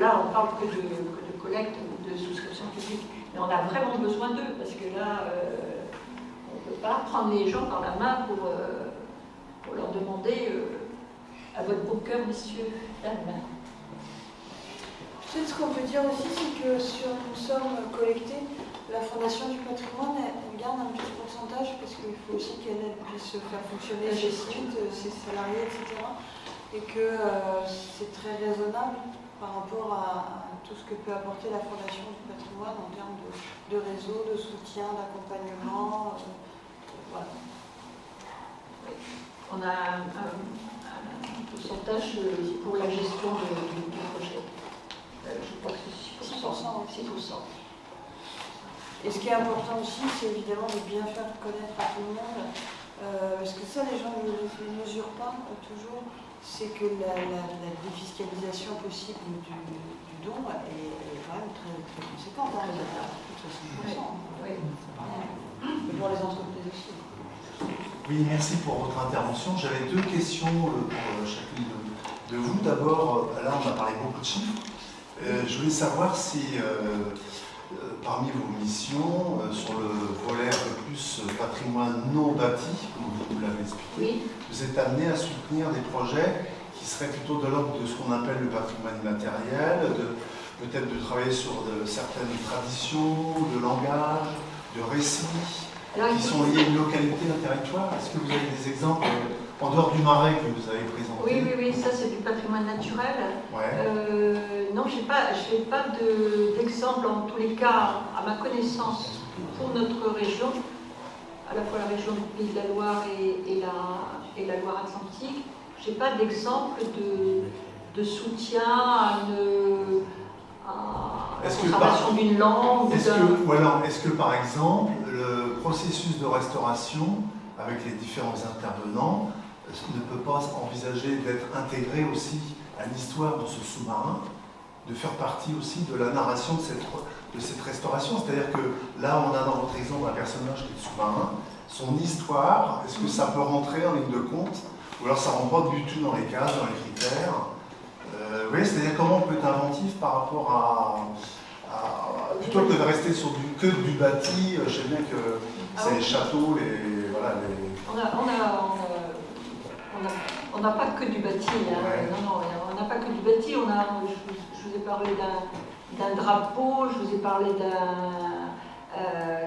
S1: Là, on parle que de collecte ou de souscription publique, mais on a vraiment besoin d'eux, parce que là, on ne peut pas prendre les gens par la main pour leur demander à votre bon cœur, messieurs, dames.
S2: Peut-être ce qu'on peut dire aussi, c'est que sur une somme collectée, la Fondation du patrimoine, elle garde un petit pourcentage, parce qu'il faut aussi qu'elle puisse faire fonctionner ses sites, ses salariés, etc. Et que c'est très raisonnable par rapport à tout ce que peut apporter la Fondation du patrimoine en termes de réseau, de soutien, d'accompagnement. Voilà.
S1: On a un pourcentage pour la gestion du projet. Je crois que c'est 6%. Et ce qui est important aussi, c'est évidemment de bien faire connaître à tout le monde, parce que ça, les gens ne le mesurent pas toujours, c'est que la défiscalisation possible du don est quand même très, très conséquente. Hein, il y a plus de 60%. Oui. Et pour les entreprises aussi.
S5: Oui, merci pour votre intervention. J'avais deux questions pour chacune de vous. D'abord, là, on a parlé beaucoup de chiffres. Je voulais savoir si, parmi vos missions, sur le volet un peu plus patrimoine non bâti, comme vous l'avez expliqué,
S1: oui,
S5: vous êtes amené à soutenir des projets qui seraient plutôt de l'ordre de ce qu'on appelle le patrimoine immatériel, peut-être de travailler sur certaines traditions, de langage, de récits, qui sont liés à une localité, à un territoire. Est-ce que vous avez des exemples en dehors du marais que vous avez présenté?
S1: Oui, ça c'est du patrimoine naturel.
S5: Ouais.
S1: Non, je n'ai pas d'exemple en tous les cas, à ma connaissance, pour notre région, à la fois la région du Pays de la Loire et la Loire-Atlantique. Je n'ai pas d'exemple de soutien à la conservation d'une langue.
S5: Est-ce que par exemple, le processus de restauration avec les différents intervenants ne peut pas envisager d'être intégré aussi à l'histoire de ce sous-marin, de faire partie aussi de la narration de cette restauration? C'est-à-dire que là, on a dans votre exemple un personnage qui est sous-marin, son histoire, est-ce que ça peut rentrer en ligne de compte, ou alors ça ne rentre pas du tout dans les cases, dans les critères? Oui, c'est-à-dire comment on peut être inventif par rapport plutôt que de rester sur que du bâti. Je sais bien que c'est les châteaux,
S1: On n'a pas que du bâti. Hein.
S5: Ouais.
S1: Non, on n'a pas que du bâti. Je vous ai parlé d'un drapeau, je vous ai parlé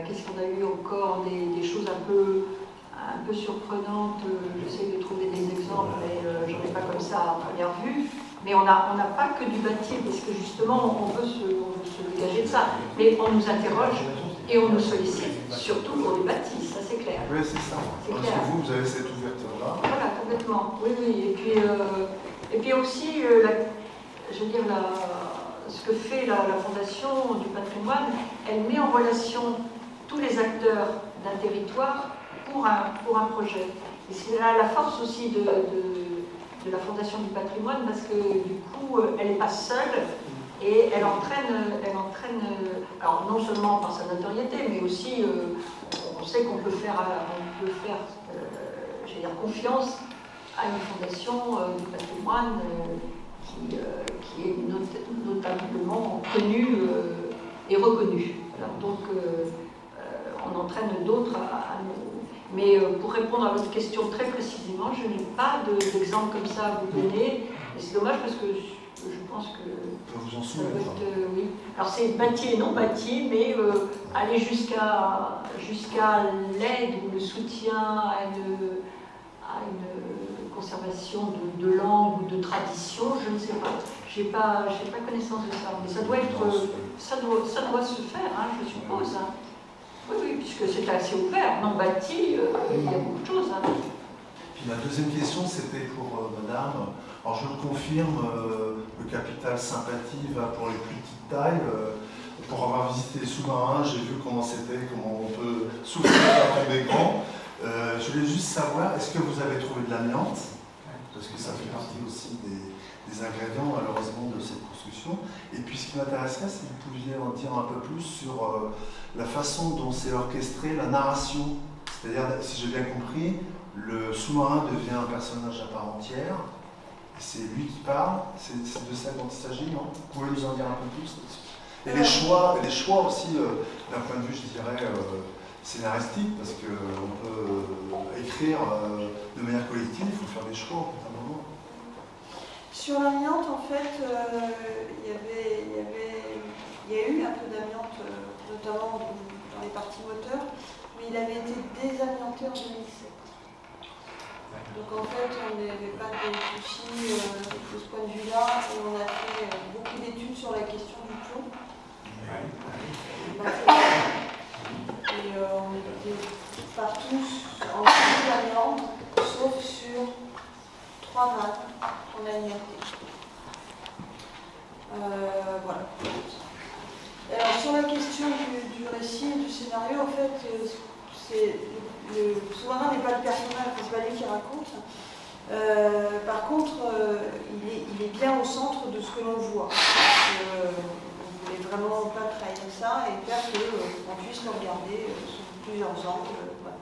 S1: qu'est-ce qu'on a eu encore, des choses un peu surprenantes. J'essaie de trouver des exemples, mais j'en ai pas comme ça à première vue. Mais on n'a pas que du bâti, parce que justement, on veut se dégager de ça. Mais on nous interroge et on nous sollicite, surtout pour du bâti, ça c'est clair.
S5: Oui, c'est ça. Parce
S1: clair.
S5: que vous avez cette ouverture-là.
S1: Voilà, complètement. Oui. Et puis aussi, je veux dire, ce que fait la Fondation du patrimoine, elle met en relation tous les acteurs d'un territoire pour un projet. Et c'est là la force aussi de la Fondation du patrimoine, parce que du coup, elle n'est pas seule et elle entraîne, alors non seulement par sa notoriété, mais aussi, on sait qu'on peut faire je veux dire, confiance à une fondation du patrimoine qui est notablement connue et reconnue. Alors, donc, on entraîne d'autres à nous. Mais pour répondre à votre question très précisément, je n'ai pas d'exemple comme ça à vous donner. Et c'est dommage parce que je pense que
S5: vous en
S1: ça doit être, oui. Alors c'est bâti et non bâti, mais aller jusqu'à l'aide ou le soutien à une conservation de langue ou de tradition, je ne sais pas. J'ai pas connaissance de ça. Mais ça doit se faire, hein, je suppose. Hein. Oui, puisque c'est assez ouvert, non bâti, il y a beaucoup de choses. Hein.
S5: Puis ma deuxième question, c'était pour madame. Alors je le confirme, le capital sympathie va pour les plus petites tailles. Pour avoir visité les sous-marins, j'ai vu comment c'était, comment on peut souffrir quand on est grand. Je voulais juste savoir, est-ce que vous avez trouvé de l'amiante? Parce que ça fait partie aussi des ingrédients, malheureusement, de cette construction. Et puis ce qui m'intéresserait, c'est que vous pouviez en dire un peu plus sur la façon dont c'est orchestré la narration. C'est-à-dire, si j'ai bien compris, le sous-marin devient un personnage à part entière, C'est lui qui parle, c'est de ça dont il s'agit, non? Vous pouvez nous en dire un peu plus là-dessus? Et les choix aussi, d'un point de vue, je dirais, scénaristique, parce qu'on peut écrire de manière collective, il faut faire des choix à un moment.
S6: Sur l'amiante, en fait, il y a eu un peu d'amiante, notamment dans les parties moteurs, mais il avait été désamianté en 2007. Donc en fait, on n'avait pas de soucis de ce point de vue-là, et on a fait beaucoup d'études sur la question du plomb. Et on était partout en dessous d'amiante, sauf sur 3 vannes qu'on a alimentées. Voilà. Alors sur la question du récit et du scénario, en fait, le sous-marin n'est pas le personnage, c'est pas lui qui raconte. Par contre, il est bien au centre de ce que l'on voit. On ne voulait vraiment pas trahir ça et faire qu'on puisse le regarder sous plusieurs angles. Voilà.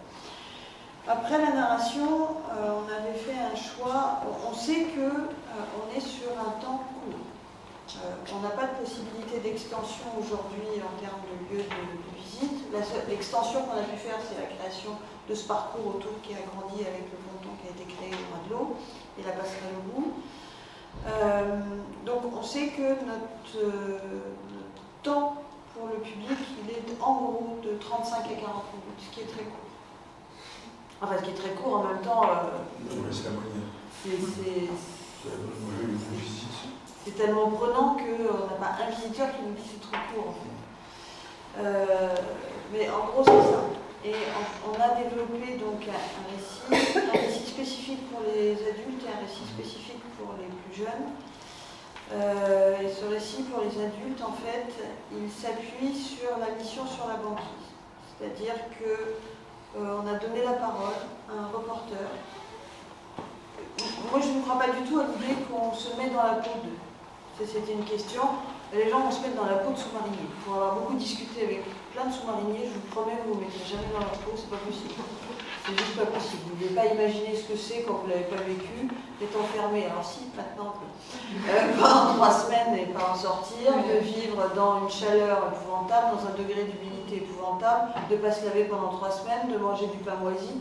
S6: Après la narration, on avait fait un choix. On sait qu'on est sur un temps court. On n'a pas de possibilité d'extension aujourd'hui en termes de lieu de visite. L'extension qu'on a pu faire, c'est la création de ce parcours autour qui a grandi avec le ponton qui a été créé au mois de l'eau et la passerelle au bout. Donc on sait que notre temps pour le public, il est en gros de 35 à 40 minutes, ce qui est très court. Enfin, ce qui est très court en même temps.
S5: C'est la moyenne.
S6: C'est tellement prenant qu'on n'a pas un visiteur qui nous dit c'est trop court en fait. Mais en gros c'est ça. Et on a développé donc un récit spécifique pour les adultes et un récit spécifique pour les plus jeunes. Et ce récit pour les adultes, en fait, il s'appuie sur la mission sur la banquise. C'est-à-dire qu'on a donné la parole à un reporter. Moi je ne crois pas du tout à l'idée qu'on se met dans la peau d'eux. C'était une question. Les gens vont se mettre dans la peau de sous-mariniers. Pour avoir beaucoup discuté avec plein de sous-mariniers, je vous promets, vous ne vous mettrez jamais dans leur peau, c'est pas possible. C'est juste pas possible. Vous ne pouvez pas imaginer ce que c'est quand vous ne l'avez pas vécu, d'être enfermé. Alors si, maintenant, pendant 3 semaines et pas en sortir, de vivre dans une chaleur épouvantable, dans un degré d'humidité épouvantable, de ne pas se laver pendant 3 semaines, de manger du pain moisi.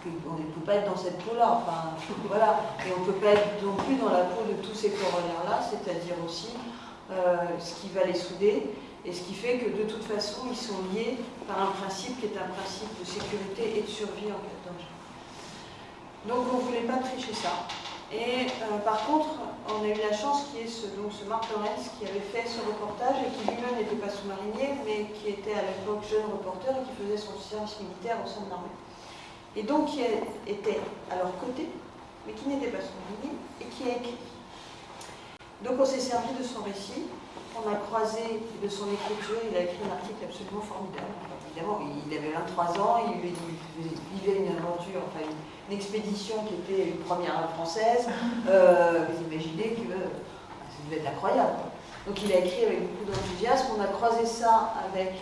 S6: On ne peut pas être dans cette peau-là, enfin, voilà. Et on ne peut pas être non plus dans la peau de tous ces corollaires-là, c'est-à-dire aussi ce qui va les souder, et ce qui fait que de toute façon, ils sont liés par un principe qui est un principe de sécurité et de survie en cas de danger. Donc on ne voulait pas tricher ça. Et par contre, on a eu la chance qu'il y ait ce Marc Lorenz qui avait fait ce reportage et qui lui-même n'était pas sous-marinier, mais qui était à l'époque jeune reporter et qui faisait son service militaire au sein de l'armée. Et donc qui était à leur côté, mais qui n'était pas sous-marinier, et qui a écrit. Donc on s'est servi de son récit, on a croisé de son écriture, il a écrit un article absolument formidable. Évidemment, il avait 23 ans, il vivait une aventure, enfin une expédition qui était une première française. Vous imaginez que ça devait être incroyable. Donc il a écrit avec beaucoup d'enthousiasme, on a croisé ça avec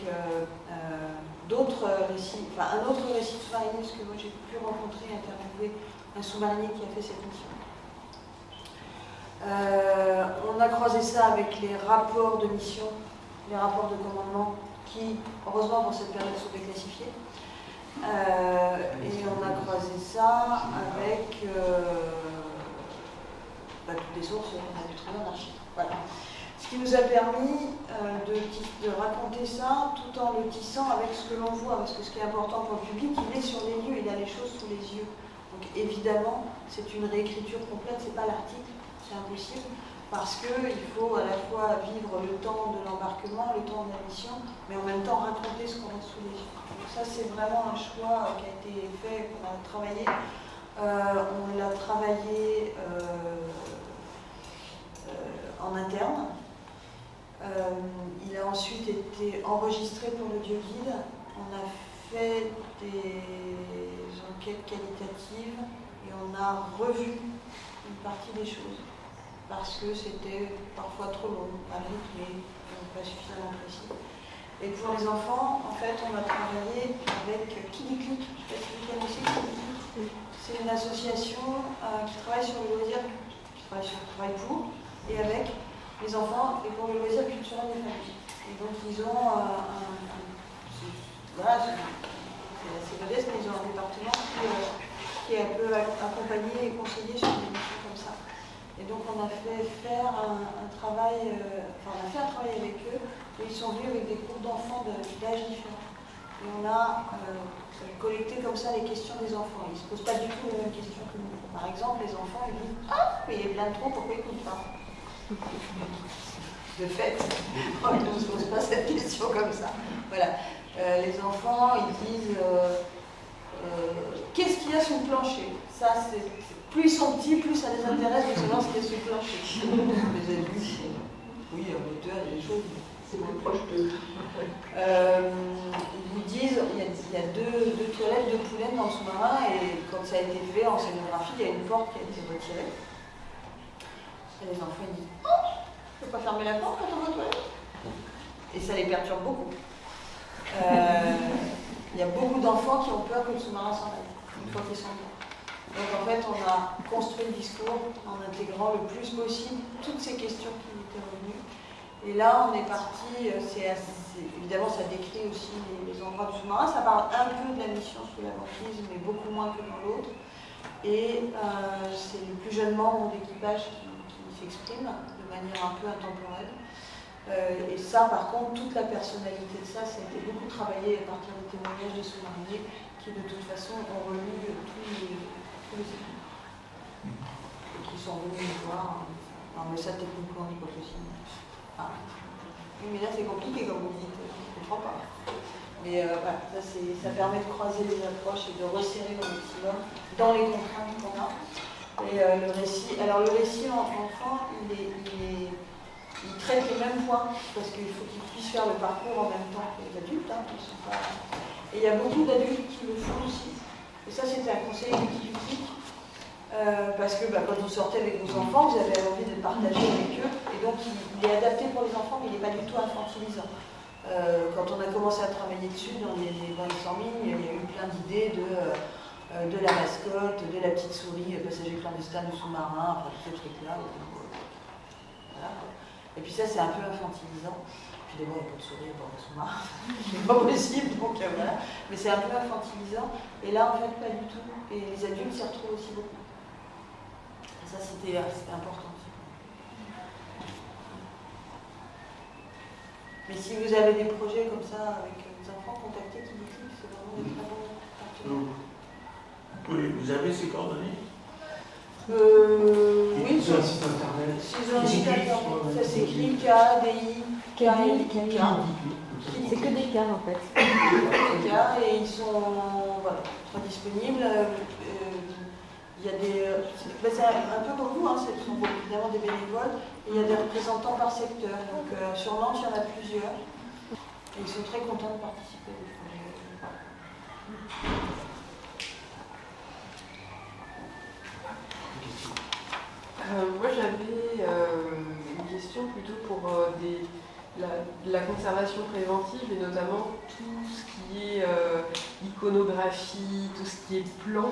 S6: d'autres récits, enfin un autre récit de sous-marinier, parce que moi j'ai pu rencontrer, interviewer un sous-marinier qui a fait cette mission. On a croisé ça avec les rapports de mission, les rapports de commandement qui, heureusement pour cette période, sont déclassifiés. Et on a croisé ça avec toutes les sources qu'on a pu trouver en archive. Voilà. Ce qui nous a permis de raconter ça tout en le tissant avec ce que l'on voit, parce que ce qui est important pour le public, il est sur les lieux, il a les choses sous les yeux. Donc évidemment, c'est une réécriture complète, c'est pas l'article, c'est impossible, parce qu'il faut à la fois vivre le temps de l'embarquement, le temps de la mission, mais en même temps raconter ce qu'on a sous les yeux. Donc ça, c'est vraiment un choix qui a été fait, qu'on a travaillé. On l'a travaillé en interne. Il a ensuite été enregistré pour l'audio-guide. On a fait des enquêtes qualitatives et on a revu une partie des choses parce que c'était parfois trop long, pas rythmé, pas suffisamment précis. Et pour les enfants, en fait, on a travaillé avec KidiClick. Je ne sais pas si vous connaissez KidiClick. C'est une association qui travaille sur le loisir travaille pour et avec les enfants et pour le loisir culturel des familles. Et donc ils ont voilà, c'est assez modeste, mais ils ont un département qui peut accompagner et conseiller sur des missions comme ça. Et donc on a fait faire un travail, on a fait un travail avec eux, et ils sont venus avec des groupes d'enfants d'âge différents. Et on a collecté comme ça les questions des enfants. Ils ne se posent pas du tout les mêmes questions que nous. Par exemple, les enfants, ils disent « Ah, mais il y a plein de trous, pourquoi ils ne coupent pas ?» De fait, on ne se pose pas cette question comme ça. Voilà. Les enfants, ils disent qu'est-ce qu'il y a sous le plancher? Ça, plus ils sont petits, plus ça les intéresse de savoir ce qu'il y a sous le plancher. Les adultes, oui, en hauteur, il y a des choses, c'est plus proche d'eux. Ils vous disent il y a deux toilettes de poulaines dans le sous-marin, et quand ça a été fait en scénographie, il y a une porte qui a été retirée. Et les enfants, ils disent oh, je ne peux pas fermer la porte quand on va aux toilettes. Et ça les perturbe beaucoup. Il y a beaucoup d'enfants qui ont peur que le sous-marin s'en aille, une fois qu'ils sont dedans. Donc en fait, on a construit le discours en intégrant le plus possible toutes ces questions qui étaient revenues. Et là, on est parti, évidemment, ça décrit aussi les endroits du sous-marin. Ça parle un peu de la mission sous la banquise, mais beaucoup moins que dans l'autre. Et c'est le plus jeune membre d'équipage qui s'exprime de manière un peu intemporelle. Et ça, par contre, toute la personnalité de ça a été beaucoup travaillé à partir des témoignages des sous-mariniers qui, de toute façon, ont relu tous les écrits. Et qui sont venus nous voir. Non, mais ça, techniquement, on n'est pas possible. Ah. Oui, mais là, c'est compliqué, comme vous dites. Je ne comprends pas. Mais voilà, ça permet de croiser les approches et de resserrer au maximum dans les contraintes qu'on a. Et le récit, en enfant, il traite les mêmes points, parce qu'il faut qu'ils puissent faire le parcours en même temps que les adultes. Et il y a beaucoup d'adultes qui le font aussi. Et ça, c'était un conseil multiplique, parce que quand vous sortez avec vos enfants, vous avez envie de partager avec eux, et donc il est adapté pour les enfants, mais il n'est pas du tout infantilisant. Quand on a commencé à travailler dessus, dans les 100 lignes, il y a eu plein d'idées de la mascotte, de la petite souris, passager clandestin du sous-marin, enfin tous ces trucs-là. Voilà. Et puis ça, c'est un peu infantilisant. Puis d'abord, il n'y a pas de souris, il n'y a pas de sous-marin. C'est pas possible, donc voilà. Mais c'est un peu infantilisant. Et là, en fait, pas du tout. Et les adultes s'y retrouvent aussi beaucoup. Et ça, c'était important. Mais si vous avez des projets comme ça avec des enfants, contactez Kinetic, c'est vraiment des très bons partenaires.
S7: Vous avez ces coordonnées?
S6: Oui,
S7: sur un site internet.
S6: Sur un site internet, ça s'écrit K-D-I-K-L-I-K.
S3: C'est que des cas en fait.
S6: Des cas, et ils sont très disponibles. Il y a des. C'est un peu comme vous, ce sont évidemment des bénévoles, et il y a des représentants par secteur. Donc sur Nantes, il y en a plusieurs. Et ils sont très contents de participer au projet.
S8: Moi j'avais une question plutôt pour la conservation préventive et notamment tout ce qui est iconographie, tout ce qui est plan.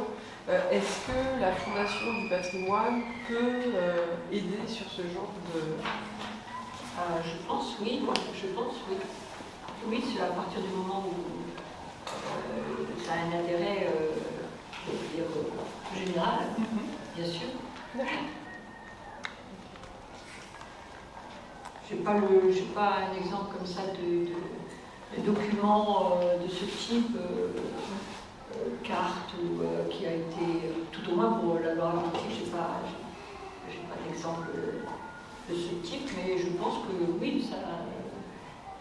S8: Est-ce que la Fondation du patrimoine peut aider sur ce genre de...
S1: Je pense oui, Oui, c'est à partir du moment où ça a un intérêt général, bien sûr. Je n'ai pas un exemple comme ça de document de ce type, carte, qui a été, tout au moins pour la Loire-Atlantique, je n'ai pas d'exemple de ce type, mais je pense que oui, ça, à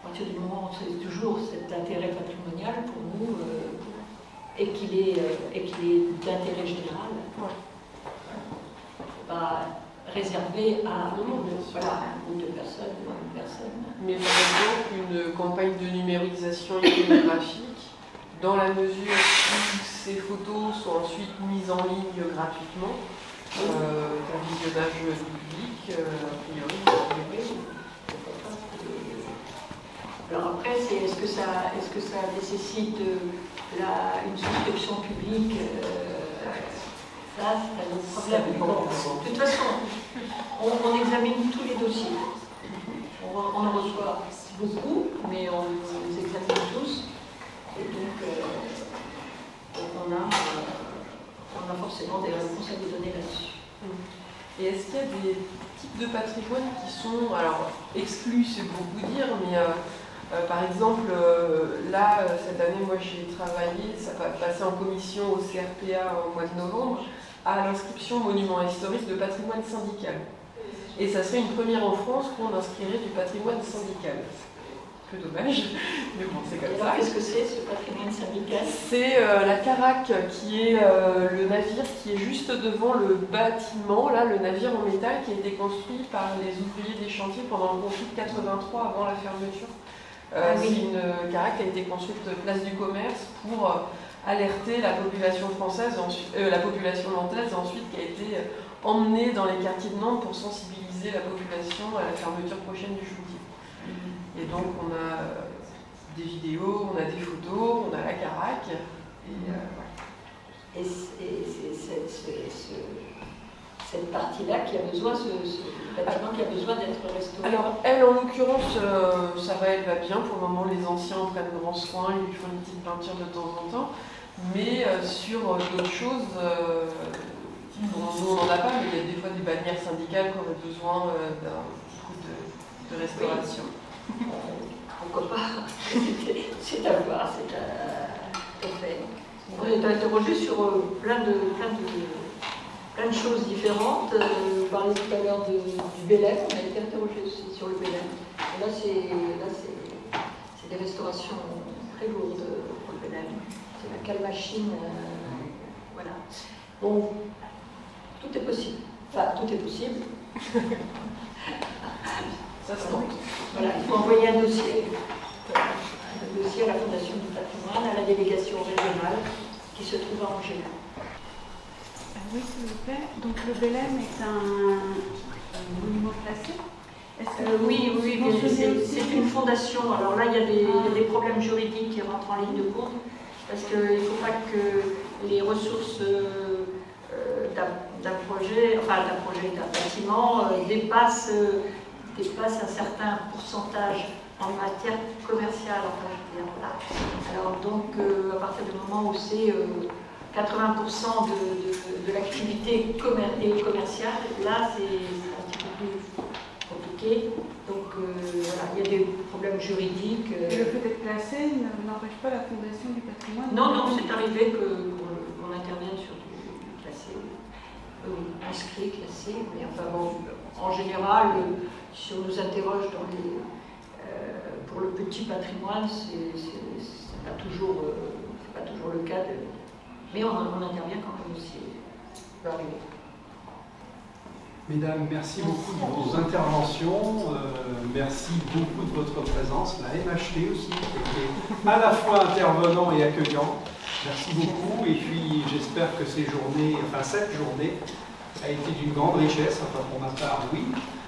S1: partir du moment où c'est toujours cet intérêt patrimonial pour nous, et qu'il est d'intérêt général, pas réservé à un groupe de personnes, une personne.
S8: Mais par exemple, une campagne de numérisation iconographique, dans la mesure où ces photos sont ensuite mises en ligne gratuitement, d'un visionnage public, a priori.
S1: Alors après, est-ce que ça nécessite une souscription publique Là, c'est un autre problème. Bon, de toute façon, on examine tous les dossiers. On en reçoit beaucoup, mais on les examine tous. Et donc, on a forcément des réponses à vous donner là-dessus.
S8: Et est-ce qu'il y a des types de patrimoine qui sont, alors exclus, c'est beaucoup dire, mais par exemple, là, cette année, moi j'ai travaillé, ça va passer en commission au CRPA au mois de novembre, à l'inscription monument historique de patrimoine syndical. Et ça serait une première en France qu'on inscrirait du patrimoine syndical. C'est un peu dommage, mais bon, c'est comme
S1: Et
S8: ça.
S1: alors, qu'est-ce que c'est ce patrimoine syndical?
S8: C'est la caraque qui est le navire qui est juste devant le bâtiment, là, le navire en métal qui a été construit par les ouvriers des chantiers pendant le conflit de 83 avant la fermeture. C'est une caraque qui a été construite place du commerce pour alerter la population française, la population nantaise, ensuite qui a été emmenée dans les quartiers de Nantes pour sensibiliser la population à la fermeture prochaine du chantier. Et donc on a des vidéos, on a des photos, on a la caraque. Et, voilà.
S1: Et c'est cette partie-là qui a besoin, ce bâtiment qui a besoin d'être restauré.
S8: Alors, elle, en l'occurrence, elle va bien. Pour le moment, les anciens en prennent grand soin, ils lui font une petite peinture de temps en temps. Mais sur d'autres choses, nous, on n'en a pas, mais il y a des fois des bannières syndicales qui auraient besoin d'un petit coup de restauration.
S1: Pourquoi pas? C'est à voir, c'est à faire. On est interrogé sur plein de choses différentes. Vous parliez tout à l'heure du Bélem, on a été interrogé aussi sur le Bélem. Et là, c'est des restaurations très lourdes pour le Bélem. C'est la calmachine. Voilà. Bon, tout est possible. Enfin, tout est possible.
S8: Ça se tente.
S1: Voilà, il faut envoyer un dossier à la Fondation du patrimoine, à la délégation régionale qui se trouve à Angers.
S9: Oui, s'il vous plaît. Donc le Bélem est un monument classé.
S1: Oui, c'est une fondation. Alors là, il y a des problèmes juridiques qui rentrent en ligne de compte parce qu'il ne faut pas que les ressources d'un projet, d'un bâtiment dépassent un certain pourcentage en matière commerciale. Alors donc, à partir du moment où c'est 80% de l'activité commerciale, là c'est un petit peu plus compliqué. Donc voilà, il y a des problèmes juridiques.
S9: Et le fait d'être classé n'empêche pas la Fondation du patrimoine?
S1: Non, c'est arrivé qu'on intervienne sur du classé. Inscrit, classé, mais enfin bon, en général, si on nous interroge pour le petit patrimoine, c'est pas toujours le cas, mais on intervient quand même aussi. Ça peut arriver.
S10: Mesdames, merci beaucoup de vos interventions, merci beaucoup de votre présence, la MHT aussi, qui était à la fois intervenant et accueillant. Merci beaucoup, et puis j'espère que cette journée a été d'une grande richesse, enfin pour ma part, oui.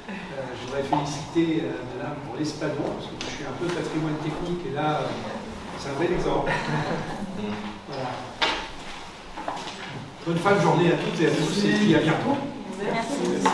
S10: Je voudrais féliciter Madame pour l'espadon, parce que je suis un peu patrimoine technique, et là, c'est un bel exemple. Voilà. Bonne fin de journée à toutes et à tous, et puis à bientôt.
S8: Merci.
S10: Merci.